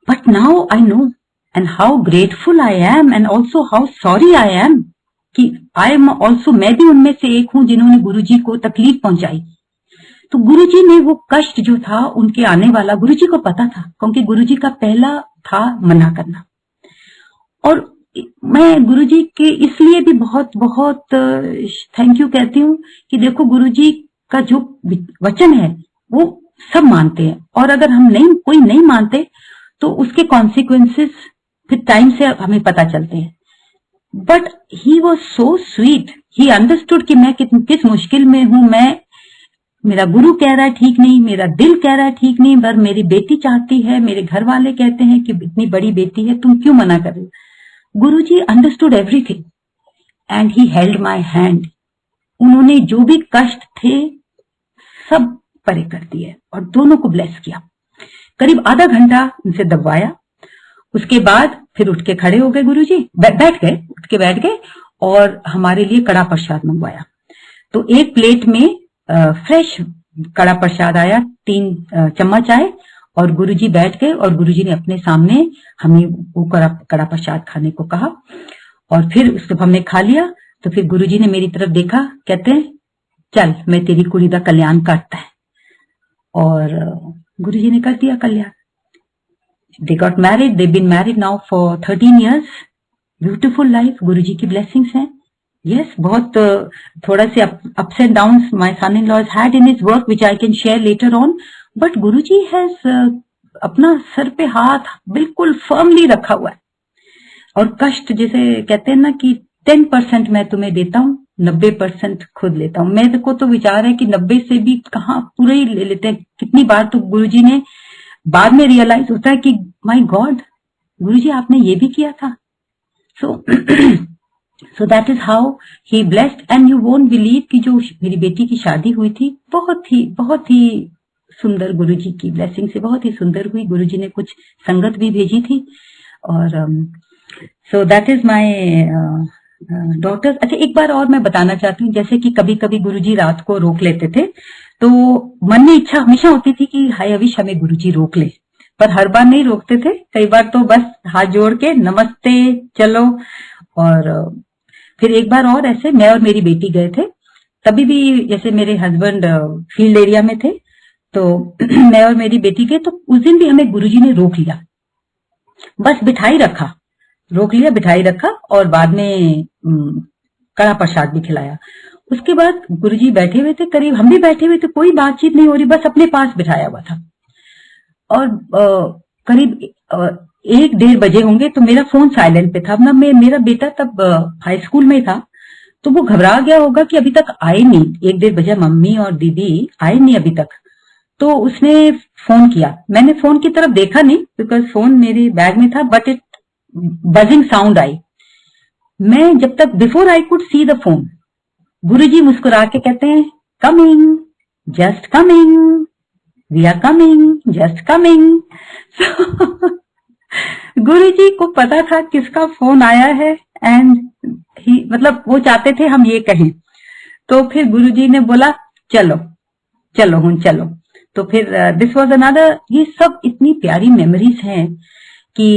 But now I know and how grateful I am and also how sorry I am कि आई एम ऑल्सो, मैं भी उनमें से एक हूं जिन्होंने गुरुजी को तकलीफ पहुंचाई। तो गुरुजी ने वो कष्ट जो था उनके आने वाला गुरुजी को पता था, क्योंकि गुरुजी का पहला था मना करना। और मैं गुरुजी के इसलिए भी बहुत बहुत थैंक यू कहती हूँ कि देखो गुरुजी का जो वचन है वो सब मानते हैं, और अगर हम कोई नहीं मानते तो उसके कॉन्सिक्वेंसेस फिर टाइम से हमें पता चलते हैं। But he was so sweet, he understood कि मैं किस मुश्किल में हूं। मेरा गुरु कह रहा है ठीक नहीं, मेरा दिल कह रहा है ठीक नहीं, पर मेरी बेटी चाहती है, मेरे घर वाले कहते हैं कि इतनी बड़ी बेटी है, तुम क्यों मना कर रहे हो। Guruji understood everything and he held my hand. उन्होंने जो भी कष्ट थे सब परे कर दिए और दोनों को ब्लेस किया। करीब आधा घंटा उनसे दबवाया, उसके बाद फिर उठ के खड़े हो गए गुरुजी, उठ के बैठ गए और हमारे लिए कड़ा प्रसाद मंगवाया। तो एक प्लेट में फ्रेश कड़ा प्रसाद आया, 3 चम्मच आए और गुरुजी बैठ गए और गुरुजी ने अपने सामने हमें वो कड़ा प्रसाद खाने को कहा। और फिर उसको हमने खा लिया तो फिर गुरुजी ने मेरी तरफ देखा, कहते हैं चल मैं तेरी कुड़ी दा कल्याण करता है। और गुरुजी ने कर दिया कल्याण। They got married. They've been married now for 13 years. Beautiful life. गुरुजी की blessings हैं। Yes, बहुत थोड़ा से ups and downs my son-in-law has had in his work, which I can share later on. But Guruji has अपना sir पे हाथ बिल्कुल firmly रखा हुआ है। और कष्ट जैसे कहते हैं ना कि 10% मैं तुम्हें देता हूँ, 90% खुद लेता हूँ। मेरे को तो विचार है कि 90 से भी कहाँ पूरे ही ले लेते हैं। कितनी बार तो गुरुजी ने बाद में रियलाइज होता है कि माय गॉड गुरुजी आपने ये भी किया था। So that is how he blessed and you won't believe कि जो मेरी बेटी की शादी हुई थी बहुत ही सुंदर गुरुजी की ब्लेसिंग से बहुत ही सुंदर हुई। गुरुजी ने कुछ संगत भी भेजी थी। और so that is my daughter. अच्छा, एक बार और मैं बताना चाहती हूँ, जैसे कि कभी कभी गुरुजी रात को रोक लेते थे, तो मन में इच्छा हमेशा होती थी कि हाय अविश हमें गुरुजी रोक ले, पर हर बार नहीं रोकते थे। कई बार तो बस हाथ जोड़ के नमस्ते चलो। और फिर एक बार और ऐसे मैं और मेरी बेटी गए थे, तभी भी जैसे मेरे हस्बैंड फील्ड एरिया में थे, तो मैं और मेरी बेटी गए, तो उस दिन भी हमें गुरुजी ने रोक लिया, बस बिठाई रखा, रोक लिया बिठाई रखा और बाद में कड़ा प्रसाद भी खिलाया। उसके बाद गुरुजी बैठे हुए थे, करीब हम भी बैठे हुए थे, कोई बातचीत नहीं हो रही, बस अपने पास बिठाया हुआ था। और करीब 1-1:30 बजे होंगे तो मेरा फोन साइलेंट पे था। अब ना मेरा बेटा तब हाई स्कूल में था, तो वो घबरा गया होगा कि अभी तक आए नहीं, 1-1:30 बजे मम्मी और दीदी आए नहीं अभी तक। तो उसने फोन किया, मैंने फोन की तरफ देखा नहीं बिकॉज फोन मेरे बैग में था, बट इट बजिंग साउंड आई। मैं जब तक before I could see the phone, Guruji मुस्कुरा के कहते हैं coming, just coming, we are coming, just coming. Guruji को पता था किसका फोन आया है एंड ही मतलब वो चाहते थे हम ये कहें। तो फिर गुरुजी ने बोला चलो चलो हूं चलो। तो फिर दिस वाज अनदर, ये सब इतनी प्यारी मेमोरीज हैं कि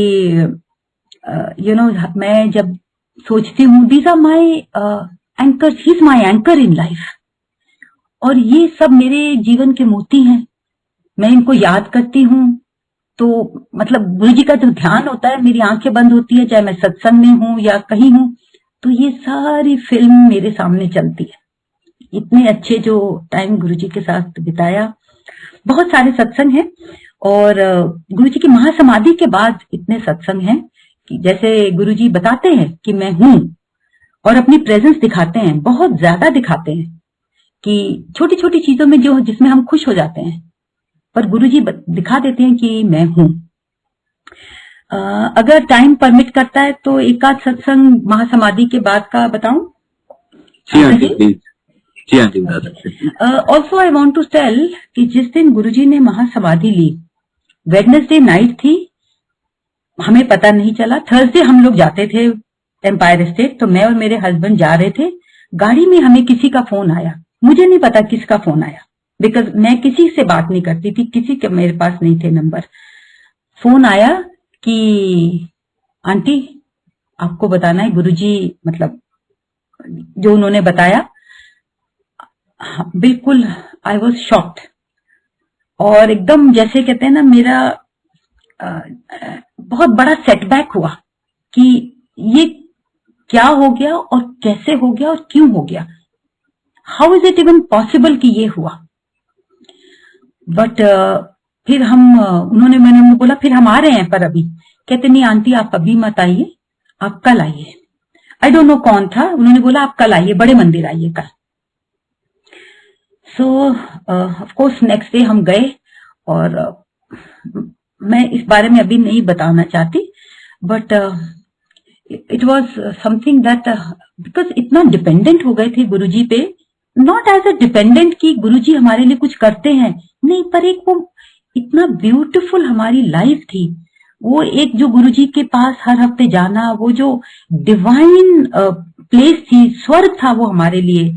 यू नो मैं जब सोचती हूँ these are my anchor, he is my anchor in life, और ये सब मेरे जीवन के मोती हैं। मैं इनको याद करती हूँ तो मतलब गुरुजी का जो ध्यान होता है, मेरी आंखें बंद होती है, चाहे मैं सत्संग में हूँ या कहीं हूँ, तो ये सारी फिल्म मेरे सामने चलती है। इतने अच्छे जो टाइम गुरुजी के साथ बिताया। बहुत सारे सत्संग हैं और गुरुजी की महासमाधि के बाद इतने सत्संग हैं कि जैसे गुरुजी बताते हैं कि मैं हूँ, और अपनी प्रेजेंस दिखाते हैं, बहुत ज्यादा दिखाते हैं कि छोटी छोटी चीजों में जो जिसमें हम खुश हो जाते हैं, पर गुरुजी दिखा देते हैं कि मैं हूं। अगर टाइम परमिट करता है तो एक आध सत्संग महासमाधि के बाद का बताऊं? जी हाँ जी, प्लीज। जी हाँ जी, बता सकते हैं। Also I want to tell कि जिस दिन गुरुजी ने महासमाधि ली, वेडनेसडे नाइट थी, हमें पता नहीं चला। थर्सडे हम लोग जाते थे एम्पायर स्टेट, तो मैं और मेरे हस्बैंड जा रहे थे, गाड़ी में हमें किसी का फोन आया, मुझे नहीं पता किसका फोन आया, बिकॉज मैं किसी से बात नहीं करती थी, किसी के मेरे पास नहीं थे नंबर। फोन आया कि आंटी आपको बताना है, गुरुजी मतलब जो उन्होंने बताया, बिल्कुल आई वॉज शॉक्ड। और एकदम जैसे कहते हैं ना, मेरा बहुत बड़ा सेटबैक हुआ कि ये क्या हो गया और कैसे हो गया और क्यों हो गया, how is it even possible कि ये हुआ। बट फिर मैंने बोला फिर हम आ रहे हैं, पर अभी कहते नहीं आंटी आप अभी मत आइए, आप कल आइए। आई डोंट नो कौन था, उन्होंने बोला आप कल आइए, बड़े मंदिर आइए कल। सो ऑफ कोर्स नेक्स्ट डे हम गए, और मैं इस बारे में अभी नहीं बताना चाहती, but it was something that, because इतना डिपेंडेंट हो गए थे गुरुजी पे, नॉट एज अ डिपेंडेंट कि गुरुजी हमारे लिए कुछ करते हैं, नहीं, पर एक वो इतना ब्यूटीफुल हमारी लाइफ थी, वो एक जो गुरुजी के पास हर हफ्ते जाना, वो जो डिवाइन प्लेस थी, स्वर्ग था वो हमारे लिए।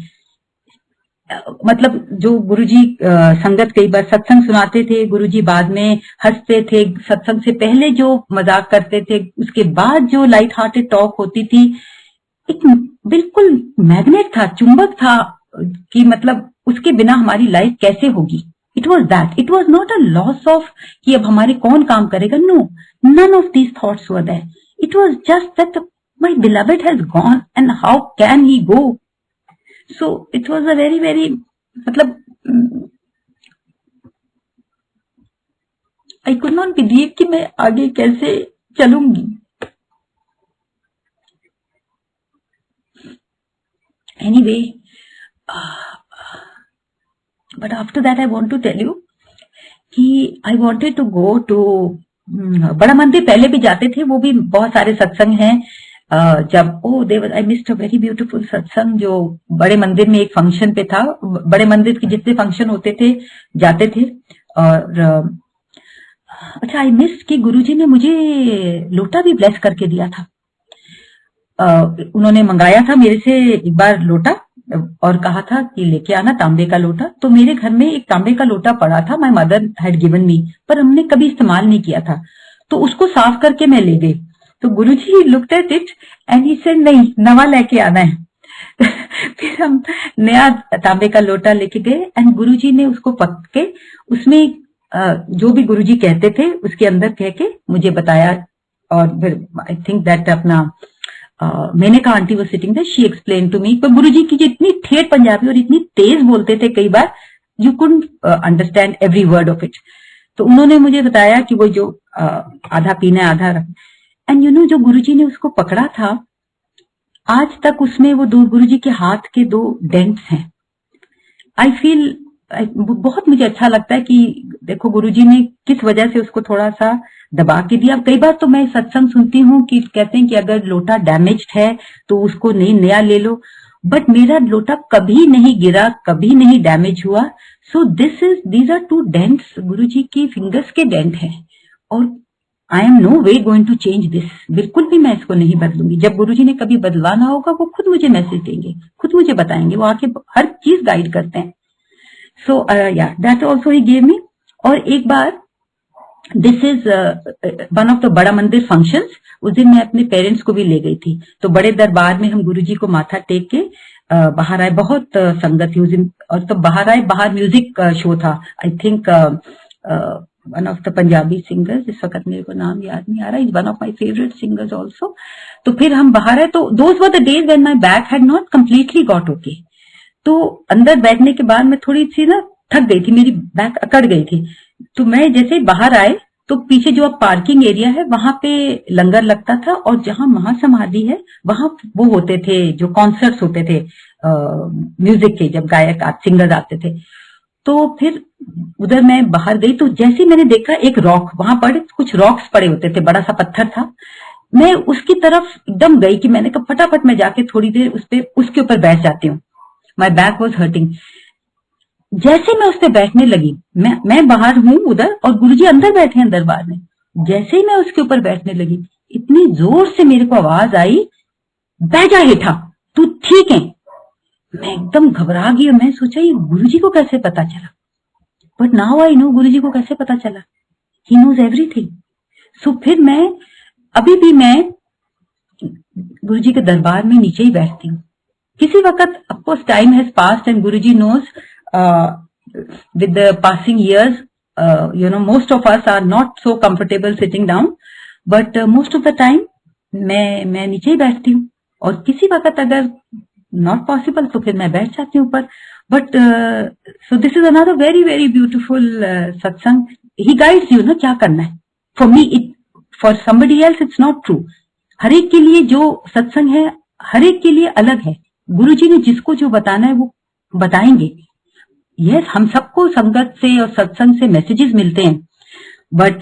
मतलब जो गुरुजी संगत कई बार सत्संग सुनाते थे, गुरुजी बाद में हंसते थे, सत्संग से पहले जो मजाक करते थे, उसके बाद जो लाइट हार्टेड टॉक होती थी, एक बिल्कुल मैग्नेट था, चुंबक था, कि मतलब उसके बिना हमारी लाइफ कैसे होगी। It was that, it was not a loss of कि अब हमारे कौन काम करेगा, no, none of these thoughts were there. It was just that my beloved has gone and how can he go. So it was a very very मतलब I could not believe कि मैं आगे कैसे चलूंगी। Anyway, but after that I want to tell you कि I wanted to go to बड़ा मंदिर पहले भी जाते थे, वो भी बहुत सारे सत्संग हैं। जब I missed a very beautiful सत्संग जो बड़े मंदिर में एक फंक्शन पे था, बड़े मंदिर के जितने फंक्शन होते थे जाते थे। और अच्छा, आई मिस्ड कि गुरुजी ने मुझे लोटा भी ब्लेस करके दिया था। उन्होंने मंगाया था मेरे से एक बार लोटा और कहा था कि लेके आना तांबे का लोटा। तो मेरे घर में एक तांबे का लोटा पड़ा था, my mother had given me, पर हमने कभी इस्तेमाल नहीं किया था, तो उसको साफ करके मैं ले गई। तो Guruji looked at it and he said नहीं, नवा लेके आना है। फिर हम नया तांबे का लोटा लेके गए एंड गुरुजी ने उसको पक के उसमें जो भी गुरुजी कहते थे उसके अंदर कह के मुझे बताया। और फिर आई थिंक दैट अपना मैंने कहा आंटी वो सिटिंग थे, शी एक्सप्लेन टू मी। पर गुरुजी की जितनी ठेठ पंजाबी और इतनी तेज बोलते थे, कई बार you couldn't understand every word of it. तो उन्होंने मुझे बताया कि वो जो आधा पीना आधा रख, एंड यू नो जो गुरुजी ने उसको पकड़ा था, आज तक उसमें वो दो गुरुजी के हाथ के 2 डेंट्स हैं। आई फील बहुत मुझे अच्छा लगता है कि देखो गुरुजी ने किस वजह से उसको थोड़ा सा दबा के दिया। कई बार तो मैं सत्संग सुनती हूँ कि कहते हैं कि अगर लोटा डैमेज्ड है तो उसको नया ले लो, बट मेरा लोटा कभी नहीं गिरा, कभी नहीं डैमेज हुआ। So these are 2 dents, Guruji की फिंगर्स के डेंट हैं, और I am no way going to change this. बिल्कुल भी मैं इसको नहीं बदलूंगी। जब गुरुजी ने कभी बदलवाना होगा वो खुद मुझे मैसेज देंगे, खुद मुझे बताएंगे, वो आके हर चीज गाइड करते हैं। So yeah that also he gave me. और एक बार this is one of the Bada Mandir functions, उस दिन मैं अपने पेरेंट्स को भी ले गई थी। तो बड़े दरबार में हम गुरुजी को माथा टेक के बाहर आए, बहुत संगत थी उस दिन। और तो बाहर आए, बाहर म्यूजिक शो था। I think one of the Punjabi singers, इस वक्त मेरे को नाम याद नहीं आ रहा, is one of my favourite singers also. तो फिर हम बाहर आए, तो those were the days when my back had not completely got okay. तो अंदर बैठने के बाद मैं थोड़ी सी ना थक गई थी, मेरी बैक अकड़ गई थी। तो मैं जैसे बाहर आए तो पीछे जो अब पार्किंग एरिया है वहां पे लंगर लगता था, और जहां महासमाधि है वहां वो होते थे जो कॉन्सर्ट्स होते थे म्यूजिक के, जब गायक सिंगर आते थे। तो फिर उधर मैं बाहर गई, तो जैसे ही मैंने देखा एक रॉक वहां पर, कुछ रॉक्स पड़े होते थे, बड़ा सा पत्थर था, मैं उसकी तरफ एकदम गई कि मैंने कहा फटाफट मैं जाके थोड़ी देर उसके ऊपर बैठ जाती हूँ। My back was hurting. जैसे मैं उस पर बैठने लगी, मैं बाहर हूं उधर और गुरुजी अंदर बैठे हैं दरबार में, जैसे ही मैं उसके ऊपर बैठने लगी इतनी जोर से मेरे को आवाज आई, बैठ जा हेठा, तू ठीक है। मैं एकदम घबरा गई और मैं सोचा ये गुरुजी को कैसे पता चला, बट नाउ आई नो गुरुजी को कैसे पता चला, ही नोज एवरीथिंग। सो फिर मैं अभी भी मैं गुरुजी के दरबार में नीचे ही बैठती हूँ। किसी वक्त of course time has passed and Guruji knows with the passing years, most of us are not so comfortable sitting down, but most of the time मैं नीचे ही बैठती हूँ, और किसी वक्त अगर not possible तो फिर मैं बैठ जाती हूँ ऊपर। But so this is another very very beautiful सत्संग। he guides you ना क्या करना है। for me for somebody else it's not true। हर एक के लिए जो सत्संग है हर एक के लिए अलग है। गुरुजी ने जिसको जो बताना है वो बताएंगे। यस, हम सबको संगत से और सत्संग से मैसेजेस मिलते हैं, बट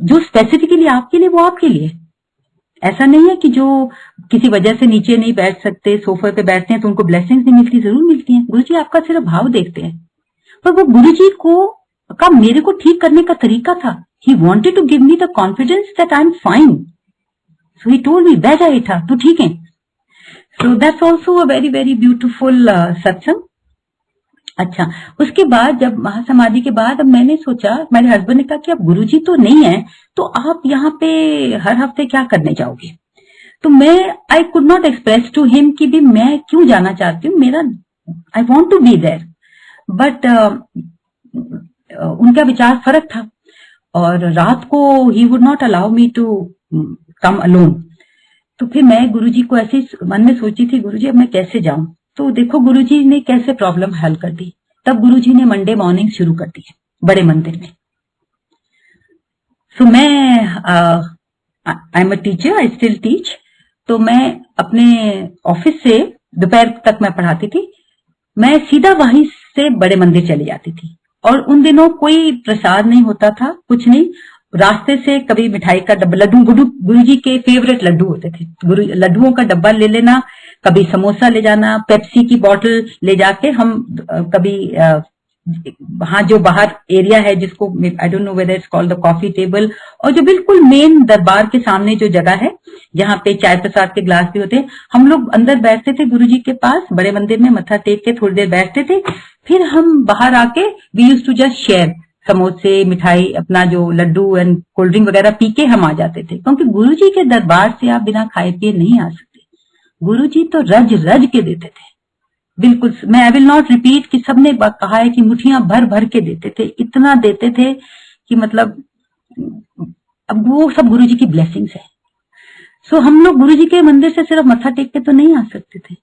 जो स्पेसिफिकली आपके लिए वो आपके लिए। ऐसा नहीं है कि जो किसी वजह से नीचे नहीं बैठ सकते, सोफे पे बैठते हैं तो उनको ब्लेसिंग्स नहीं मिलती, जरूर मिलती हैं। गुरुजी आपका सिर्फ भाव देखते हैं। पर वो गुरुजी का मेरे को ठीक करने का तरीका था। He wanted to give me the confidence that I am fine, so he told me बैठ जाए था, तू ठीक है। So that's also a very very beautiful satsang. अच्छा, उसके बाद जब महासमाधि के बाद अब मैंने सोचा, मेरे हस्बैंड ने कहा कि अब गुरुजी तो नहीं है तो आप यहाँ पे हर हफ्ते क्या करने जाओगे। तो मैं I could not express to him कि भी मैं क्यों जाना चाहती हूँ, मेरा I want to be there, but उनका विचार फर्क था और रात को he would not allow me to come alone. तो फिर मैं गुरुजी को ऐसे मन में सोची थी, गुरुजी अब मैं कैसे जाऊं। तो देखो गुरुजी ने कैसे प्रॉब्लम हल कर दी। तब गुरुजी ने मंडे मॉर्निंग शुरू कर दी बड़े मंदिर में। सो मैं I am a teacher, I still teach. तो मैं अपने ऑफिस से दोपहर तक मैं पढ़ाती थी, मैं सीधा वहीं से बड़े मंदिर चली जाती थी। और उन दिनों कोई प्रसाद नहीं होता था, कुछ नहीं। रास्ते से कभी मिठाई का डब्बा, लड्डू, गुरुजी के फेवरेट लड्डू होते थे, लड्डुओं का डब्बा ले लेना, कभी समोसा ले जाना, पेप्सी की बोतल ले जाके हम कभी वहां जो बाहर एरिया है जिसको I don't know whether it's called the coffee table, और जो बिल्कुल मेन दरबार के सामने जो जगह है जहाँ पे चाय प्रसाद के ग्लास भी होते हैं, हम लोग अंदर बैठते थे गुरुजी के पास बड़े मंदिर में, मत्था टेक के थोड़ी देर बैठते थे। फिर हम बाहर आके we used to just share समोसे, मिठाई, अपना जो लड्डू एंड कोल्ड ड्रिंक वगैरह पी के हम आ जाते थे, क्योंकि गुरुजी के दरबार से आप बिना खाए पिए नहीं आ सकते। गुरुजी तो रज रज के देते थे, बिल्कुल। मैं आई विल नॉट रिपीट कि सबने कहा है कि मुठियां भर भर के देते थे, इतना देते थे कि मतलब अब वो सब गुरुजी की ब्लेसिंग्स है। सो हम लोग गुरुजी के मंदिर से सिर्फ मत्था टेक के तो नहीं आ सकते थे,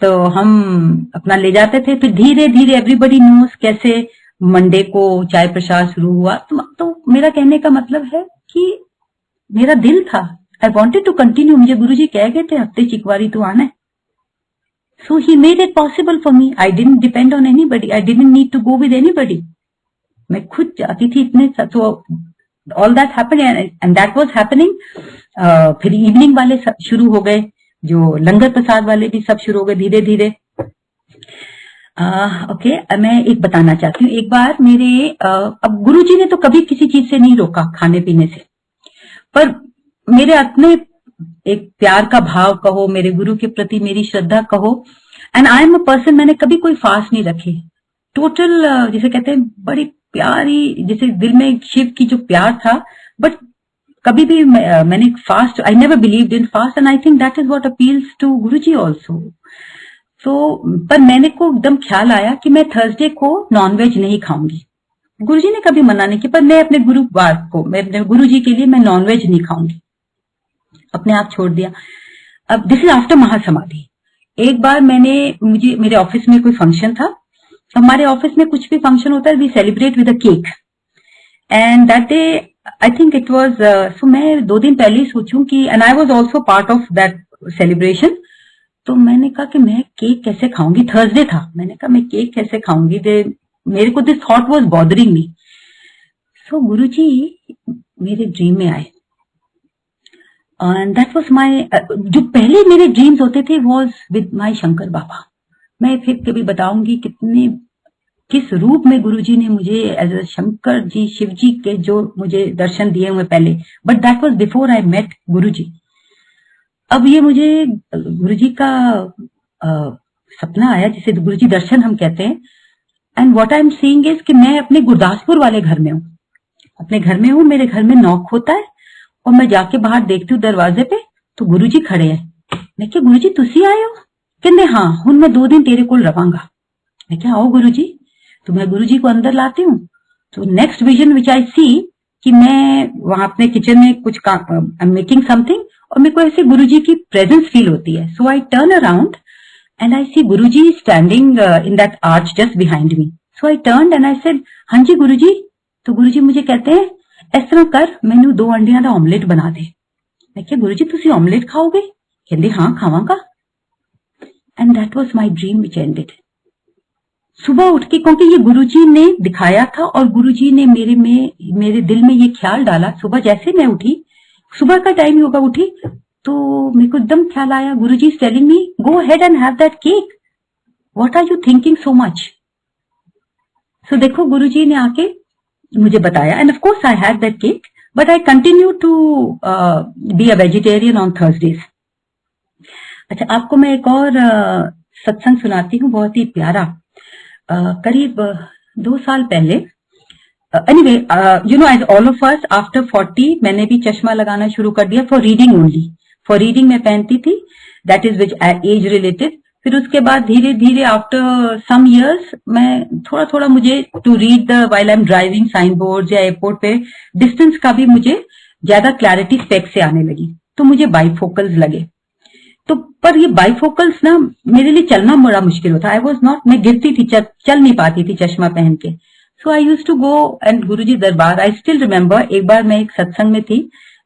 तो हम अपना ले जाते थे। फिर धीरे धीरे एवरीबडी नोस कैसे मंडे को चाय प्रसाद शुरू हुआ। तो मेरा कहने का मतलब है कि मेरा दिल था, आई वॉन्टेड टू कंटिन्यू। मुझे गुरुजी कह गए थे हफ्ते चिकवारी तो आना है, so he made it possible for me. I didn't depend on anybody, I didn't need to go with anybody, मैं खुद जाती थी इतने। तो all that happened and that was happening. फिर इवनिंग वाले शुरू हो गए, जो लंगर प्रसाद वाले भी सब शुरू हो गए धीरे धीरे। ओके, मैं एक बताना चाहती हूँ। एक बार मेरे अब गुरुजी ने तो कभी किसी चीज से नहीं रोका, खाने पीने से, पर मेरे अपने एक प्यार का भाव कहो, मेरे गुरु के प्रति मेरी श्रद्धा कहो, and I am a person, मैंने कभी कोई फास्ट नहीं रखे। टोटल जिसे कहते हैं बड़ी प्यारी, जैसे दिल में शिव की जो प्यार था, बट कभी भी मैंने fast, I never believed in fast, and I think that is what appeals to Guruji also. तो पर मैंने को एकदम ख्याल आया कि मैं थर्सडे को नॉनवेज नहीं खाऊंगी। गुरुजी ने कभी मना नहीं किया, पर मैं अपने गुरुवार को, मैं अपने गुरुजी के लिए मैं नॉनवेज नहीं खाऊंगी, अपने आप छोड़ दिया। अब दिस इज आफ्टर महासमाधि। एक बार मुझे मेरे ऑफिस में कोई फंक्शन था। हमारे ऑफिस में कुछ भी फंक्शन होता है, we celebrate with a cake, and that day I think it was so मैं 2 दिन पहले ही सोचूं कि and I was also part of that celebration. तो मैंने कहा कि मैं केक कैसे खाऊंगी, थर्सडे था, मैंने कहा मैं केक कैसे खाऊंगी, मेरे को this thought was bothering me. So Guruji मेरे ड्रीम में आए एंड दैट वाज माय, जो पहले मेरे ड्रीम्स होते थे वाज विद माय शंकर बाबा। मैं फिर कभी बताऊंगी किस रूप में गुरुजी ने मुझे एज अ शंकर जी, शिव जी के जो मुझे दर्शन दिए हुए पहले, but that was before I met Guruji. अब ये मुझे गुरुजी का सपना आया, जिसे गुरुजी दर्शन हम कहते हैं, and what I am seeing is कि मैं अपने गुरदासपुर वाले घर में हूँ, अपने घर में हूँ, मेरे घर में नॉक होता है और मैं जाके बाहर देखती हूँ दरवाजे पे, तो गुरुजी खड़े हैं। मैं क्या गुरुजी तुसी आए हो? कहते हाँ, हुन मैं 2 दिन तेरे कोल रवांगा। मैं क्या आओ गुरुजी। तो मैं गुरुजी को अंदर लाती हूँ, तो नेक्स्ट विजन विच आई सी कि मैं वहां अपने किचन में कुछ काम मेकिंग समथिंग, और मेरे को ऐसे गुरुजी की प्रेजेंस फील होती है। So I turn around and I see Guruji standing in that arch just behind me. So I turn and I said हाँ जी गुरुजी। तो गुरुजी मुझे कहते हैं इस तरह कर, मैनू 2 अंडियां दा ऑमलेट बना दे। मैं क्या गुरुजी तुसी ऑमलेट खाओगे? कहते हाँ खावांगा। And that was my dream which ended. सुबह उठ के, क्योंकि ये गुरुजी ने दिखाया था और गुरुजी ने मेरे दिल में ये ख्याल डाला। सुबह जैसे मैं उठी, सुबह का टाइम होगा उठी, तो मेरे को एकदम ख्याल आया, Guruji is telling me go ahead and have that cake, what are you thinking so much. So देखो गुरुजी ने आके मुझे बताया, and of course I had that cake, but I continue to be a vegetarian on Thursdays. अच्छा, आपको मैं एक और सत्संग सुनाती हूँ, बहुत ही प्यारा। करीब 2 साल पहले, anyway you know as all of us after 40 मैंने भी चश्मा लगाना शुरू कर दिया for reading only. For reading मैं पहनती थी, that is which age related. फिर उसके बाद धीरे धीरे आफ्टर सम इयर्स मैं थोड़ा थोड़ा मुझे to read the while I am driving sign board या एयरपोर्ट पे डिस्टेंस का भी मुझे ज्यादा क्लैरिटी स्पेक्स से आने लगी, तो मुझे बाइफोकल्स लगे। तो पर ये बाइफोकल्स ना मेरे लिए चलना बड़ा मुश्किल होता। आई वॉज नॉट, मैं गिरती थी, चल नहीं पाती थी चश्मा पहन के। सो आई यूज टू गो एंड गुरुजी दरबार। आई स्टिल रिमेम्बर, एक बार मैं एक सत्संग में थी,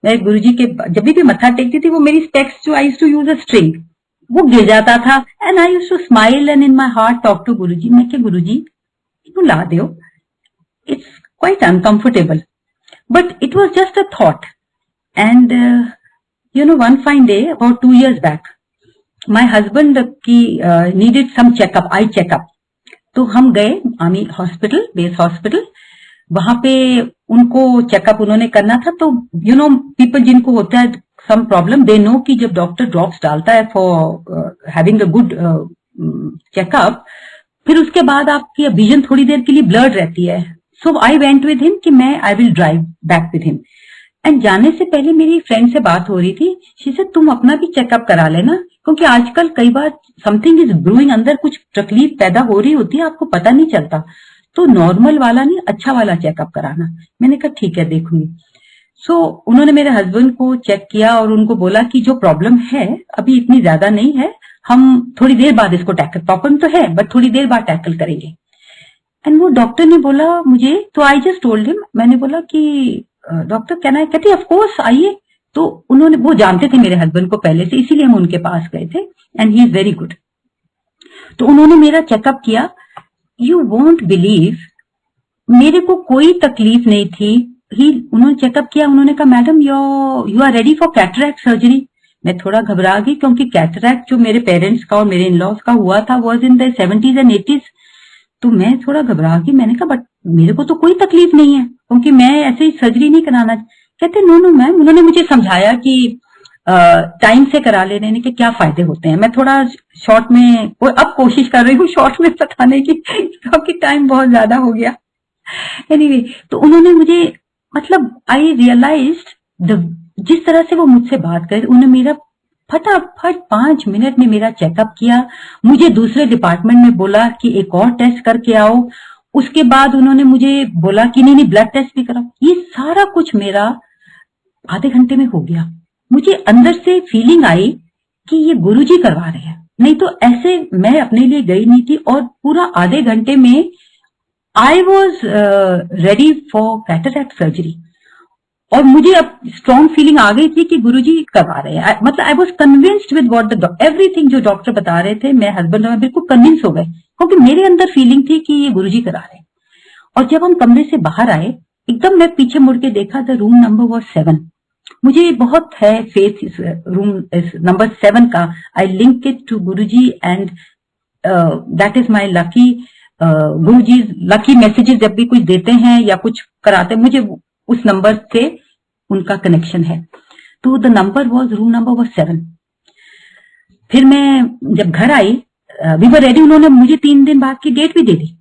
मैं गुरुजी के जब भी मत्था टेकती थी, वो मेरी स्पेक्स जो I use to use a string, वो गिर जाता था, and I use to smile and in my heart talk to Guruji. मैं क्या गुरुजी इनको ला दो, it's quite uncomfortable, but it was just a thought. And you know, one fine day about 2 years back, my husband की needed some checkup, eye checkup। तो हम गए army hospital, base hospital, वहां पे उनको चेकअप उन्होंने करना था। तो यू नो पीपल जिनको होता है सम प्रॉब्लम, दे नो कि जब डॉक्टर ड्रॉप्स डालता है for having a good checkup, फिर उसके बाद आपकी विजन थोड़ी देर के लिए ब्लर्ड रहती है। So I went with him कि मैं I will drive back with him. And जाने से पहले मेरी फ्रेंड से बात हो रही थी, शी सेड तुम अपना भी चेकअप करा लेना, क्योंकि आजकल कई बार समथिंग इज ब्रूइंग, अंदर कुछ तकलीफ पैदा हो रही होती है, आपको पता नहीं चलता, तो नॉर्मल वाला नहीं, अच्छा वाला चेकअप कराना। मैंने कहा ठीक है देखूंगी। सो उन्होंने मेरे हस्बैंड को चेक किया और उनको बोला कि जो प्रॉब्लम है अभी इतनी ज्यादा नहीं है, हम थोड़ी देर बाद इसको टैकल, प्रॉब्लम तो है बट थोड़ी देर बाद टैकल करेंगे। एंड वो डॉक्टर ने बोला मुझे, तो आई जस्ट टोल्ड हिम, मैंने बोला कि डॉक्टर कैन आई, कहती ऑफ कोर्स आइए। तो उन्होंने, वो जानते थे मेरे हस्बैंड को पहले से, इसीलिए हम उनके पास गए थे, and he is very good. तो उन्होंने मेरा चेकअप किया, यू वोंट बिलीव, मेरे को कोई तकलीफ नहीं थी। उन्होंने चेकअप किया, उन्होंने कहा madam you are ready for cataract surgery. मैं थोड़ा घबरा गई, क्योंकि कैटरैक्ट जो मेरे पेरेंट्स का और मेरे इन लॉज का हुआ था was in the 70s and 80s। तो मैं थोड़ा घबरा गई, मैंने कहा बट मेरे को तो कोई तकलीफ नहीं है, क्योंकि मैं ऐसे ही सर्जरी नहीं कराना। कहते नो नो मैम। उन्होंने मुझे समझाया कि टाइम से करा लेने के क्या फायदे होते हैं। मैं थोड़ा शॉर्ट में, अब कोशिश कर रही हूँ शॉर्ट में बताने की, क्योंकि टाइम बहुत ज्यादा हो गया। एनीवे, तो उन्होंने मुझे, मतलब आई रियलाइज्ड जिस तरह से वो मुझसे बात कर, उन्होंने मेरा फटाफट 5 मिनट में मेरा चेकअप किया, मुझे दूसरे डिपार्टमेंट में बोला कि एक और टेस्ट करके आओ। उसके बाद उन्होंने मुझे बोला कि नहीं ब्लड टेस्ट भी कराओ। ये सारा कुछ मेरा आधे घंटे में हो गया। मुझे अंदर से फीलिंग आई कि ये गुरुजी करवा रहे हैं, नहीं तो ऐसे मैं अपने लिए गई नहीं थी। और पूरा आधे घंटे में I was ready for cataract surgery. और मुझे अब स्ट्रॉन्ग फीलिंग आ गई थी कि गुरुजी करवा रहे हैं, मतलब I was convinced with what the everything जो डॉक्टर बता रहे थे, मैं हस्बैंड और मैं बिल्कुल कन्विंस हो गए, क्योंकि मेरे अंदर फीलिंग थी कि ये गुरुजी करा रहे हैं। और जब हम कमरे से बाहर आए, एकदम मैं पीछे मुड़ के देखा, द रूम नंबर वॉज 7। मुझे बहुत है फेथ इस रूम इस नंबर 7 का। I link it to Guruji and that is my lucky. Guruji lucky messages जब भी कुछ देते हैं या कुछ कराते हैं, मुझे उस नंबर से उनका कनेक्शन है। तो the number was room number was 7। फिर मैं जब घर आई, वी वर रेडी, उन्होंने मुझे 3 दिन बाद की डेट भी दे दी।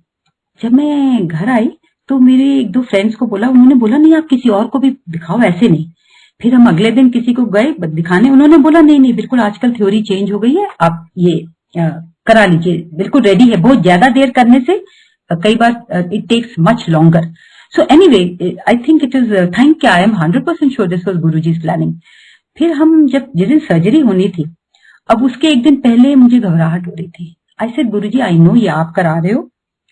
जब मैं घर आई तो मेरे 1-2 फ्रेंड्स को बोला, उन्होंने बोला नहीं आप किसी और को भी दिखाओ, ऐसे नहीं। फिर हम अगले दिन किसी को गए दिखाने, उन्होंने बोला नहीं नहीं बिल्कुल आजकल थ्योरी चेंज हो गई है, आप ये करा लीजिए, बिल्कुल रेडी है। बहुत ज्यादा देर करने से कई बार it takes much longer. So anyway I think it is thank I am 100% sure this was गुरुजी's प्लानिंग। फिर हम जब जिस दिन सर्जरी होनी थी, अब उसके 1 दिन पहले मुझे घबराहट हो रही थी। I said Guruji I no ये आप करा रहे हो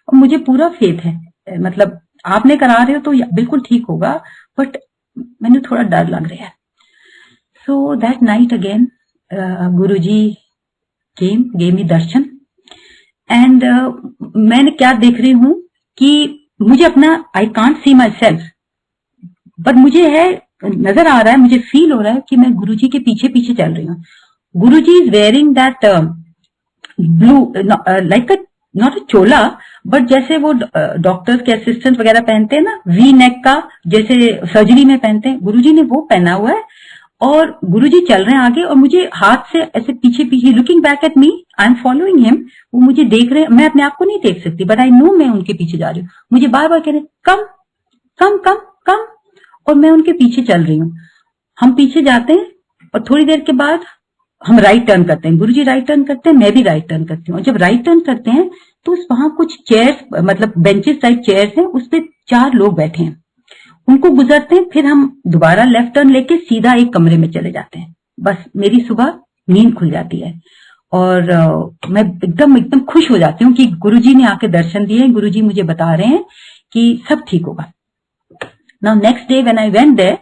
और मुझे पूरा फेथ है, मतलब आपने करा रहे हो तो बिल्कुल ठीक होगा, बट मैंने थोड़ा डर लग रहा है। So that night again Guruji came, gave me Darshan and मैंने क्या देख रही हूं कि मुझे अपना I can't see my self, but मुझे है नजर आ रहा है, मुझे फील हो रहा है कि मैं गुरुजी के पीछे पीछे चल रही हूँ। Guruji is wearing that blue like not a चोला, बट जैसे वो डॉक्टर्स के असिस्टेंट वगैरह पहनते हैं ना, वी नेक का, जैसे सर्जरी में पहनते हैं, गुरुजी ने वो पहना हुआ है। और गुरुजी चल रहे हैं आगे और मुझे हाथ से ऐसे पीछे पीछे, looking back at me, I am following him. वो मुझे देख रहे हैं, मैं अपने आप को नहीं देख सकती, बट आई नो मैं उनके पीछे जा रही हूँ। मुझे बार बार कह रहे कम कम कम कम, और मैं उनके पीछे चल रही हूँ। हम पीछे जाते हैं और थोड़ी देर के बाद हम राइट टर्न करते हैं, गुरुजी राइट टर्न करते हैं, मैं भी राइट टर्न करती हूँ। और जब राइट टर्न करते हैं तो वहां कुछ चेयर्स, मतलब बेंचेस टाइप चेयर्स हैं, उस पे 4 लोग बैठे हैं, उनको गुजरते हैं। फिर हम दोबारा लेफ्ट टर्न लेके सीधा एक कमरे में चले जाते हैं। बस मेरी सुबह नींद खुल जाती है और मैं एकदम एकदम खुश हो जाती हूँ कि गुरुजी ने आके दर्शन दिए, गुरुजी मुझे बता रहे हैं कि सब ठीक होगा। Now next day when I went there,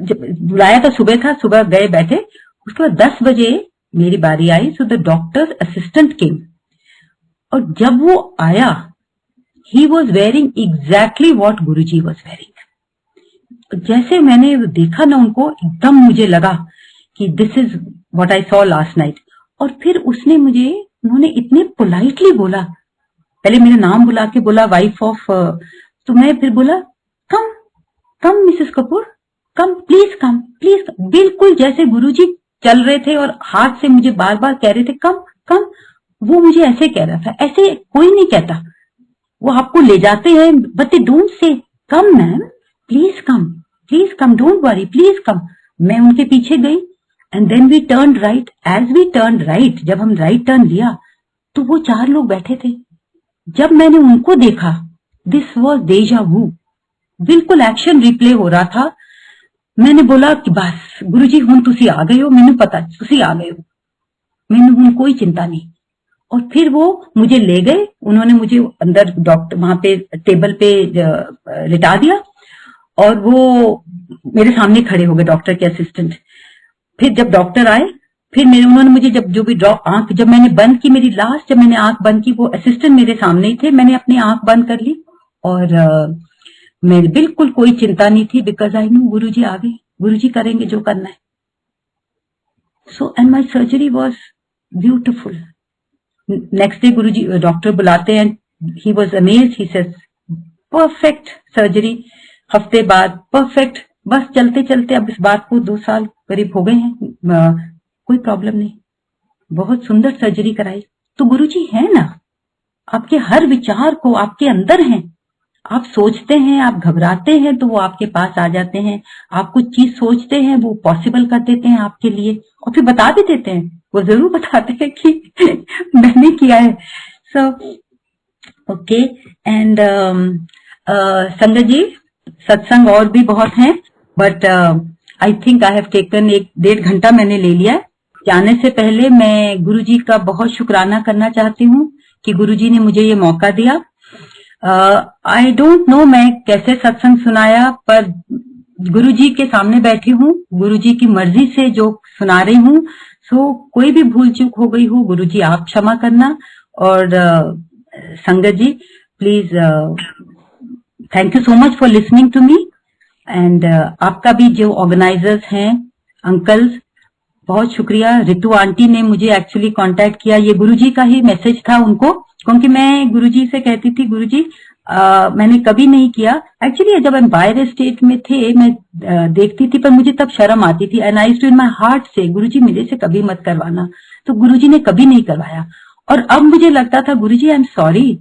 जब बुलाया तो सुबह था, सुबह गए बैठे, उसके बाद 10 बजे मेरी बारी आई। सो द डॉक्टर्स असिस्टेंट केम, और जब वो आया, he was wearing exactly what Guruji was wearing. जैसे मैंने देखा ना उनको, एकदम मुझे लगा कि this is what I saw last night. और फिर उन्होंने इतने पोलाइटली बोला, पहले मेरा नाम बुला के बोला वाइफ ऑफ, तो मैं फिर बोला come come missus Kapoor, come please come please come, बिल्कुल जैसे गुरुजी चल रहे थे और हाथ से मुझे बार बार कह रहे थे कम कम। वो मुझे ऐसे कह रहा था, ऐसे कोई नहीं कहता, वो आपको ले जाते हैं, but they don't say come ma'am please come don't worry please come. मैं उनके पीछे गई and then we turn right. As we turn right, जब हम राइट टर्न लिया तो वो 4 लोग बैठे थे। जब मैंने उनको देखा, दिस वॉज डेजा वू, बिल्कुल एक्शन रिप्ले हो रहा था। मैंने बोला कि बस गुरुजी हुण तुसी आ गए हो, मैंने पता तुसी आ गए हो, मैंने हुण कोई चिंता नहीं। और फिर वो मुझे ले गए, उन्होंने मुझे अंदर डॉक्टर वहां पे टेबल पे लिटा दिया और वो मेरे सामने खड़े हो गए डॉक्टर के असिस्टेंट। फिर जब डॉक्टर आए, फिर उन्होंने मुझे जो भी आंख जब मैंने बंद की, मेरी लास्ट जब मैंने आंख बंद की, वो असिस्टेंट मेरे सामने ही थे, मैंने अपनी आंख बंद कर ली और मेरे बिल्कुल कोई चिंता नहीं थी, बिकॉज आई नो गुरुजी आ गए, गुरुजी करेंगे जो करना है। So and my surgery was beautiful. Next day Guruji doctor बुलाते हैं, he was amazed, he says perfect surgery. हफ्ते बाद परफेक्ट, बस चलते चलते अब इस बात को 2 साल करीब हो गए हैं, कोई प्रॉब्लम नहीं, बहुत सुंदर सर्जरी कराई। तो गुरुजी है ना, आपके हर विचार को आपके अंदर हैं, आप सोचते हैं, आप घबराते हैं तो वो आपके पास आ जाते हैं, आप कुछ चीज सोचते हैं वो पॉसिबल कर देते हैं आपके लिए, और फिर बता भी देते हैं, वो जरूर बताते हैं कि मैंने किया है। सो ओके एंड संगत जी, सत्संग और भी बहुत हैं, but I think I have taken 1-1.5 घंटा मैंने ले लिया। जाने से पहले मैं गुरुजी का बहुत शुक्राना करना चाहती हूँ कि गुरुजी ने मुझे ये मौका दिया। आई डोंट नो मैं कैसे सत्संग सुनाया, पर गुरुजी के सामने बैठी हूँ, गुरुजी की मर्जी से जो सुना रही हूँ। सो कोई भी भूल चूक हो गई हो, गुरुजी आप क्षमा करना। और संगत जी please thank you so much for listening to me. And आपका भी जो ऑर्गेनाइजर्स हैं अंकल्स, बहुत शुक्रिया। रितु आंटी ने मुझे एक्चुअली कांटेक्ट किया, ये गुरुजी का ही मैसेज था उनको, क्योंकि मैं गुरुजी से कहती थी गुरुजी मैंने कभी नहीं किया। एक्चुअली जब हम बाहर स्टेट में थे मैं देखती थी, पर मुझे तब शर्म आती थी। And I used to in my heart say Guruji मेरे से कभी मत करवाना, तो गुरुजी ने कभी नहीं करवाया। और अब मुझे लगता था गुरुजी आई एम सॉरी,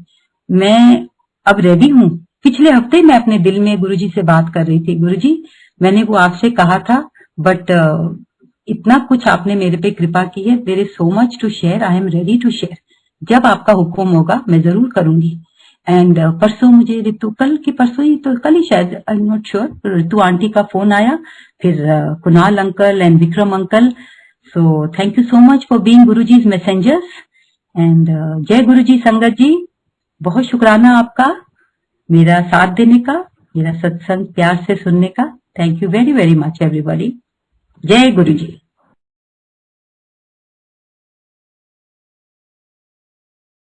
मैं अब रेडी हूँ। पिछले हफ्ते मैं अपने दिल में गुरुजी से बात कर रही थी, गुरुजी मैंने वो आपसे कहा था, बट इतना कुछ आपने मेरे पे कृपा की है, there is so much to share, I am ready to share. जब आपका हुक्म होगा मैं जरूर करूंगी। एंड परसों मुझे रितु, कल की परसों ही, तो कल ही शायद, I am not sure, Ritu aunty का फोन आया, फिर Kunal uncle and Vikram uncle. So thank you so much for being Guruji's messengers. And जय गुरुजी। संगत जी बहुत शुक्राना आपका मेरा साथ देने का, मेरा सत्संग प्यार से सुनने का। Thank you very very much everybody. जय गुरुजी।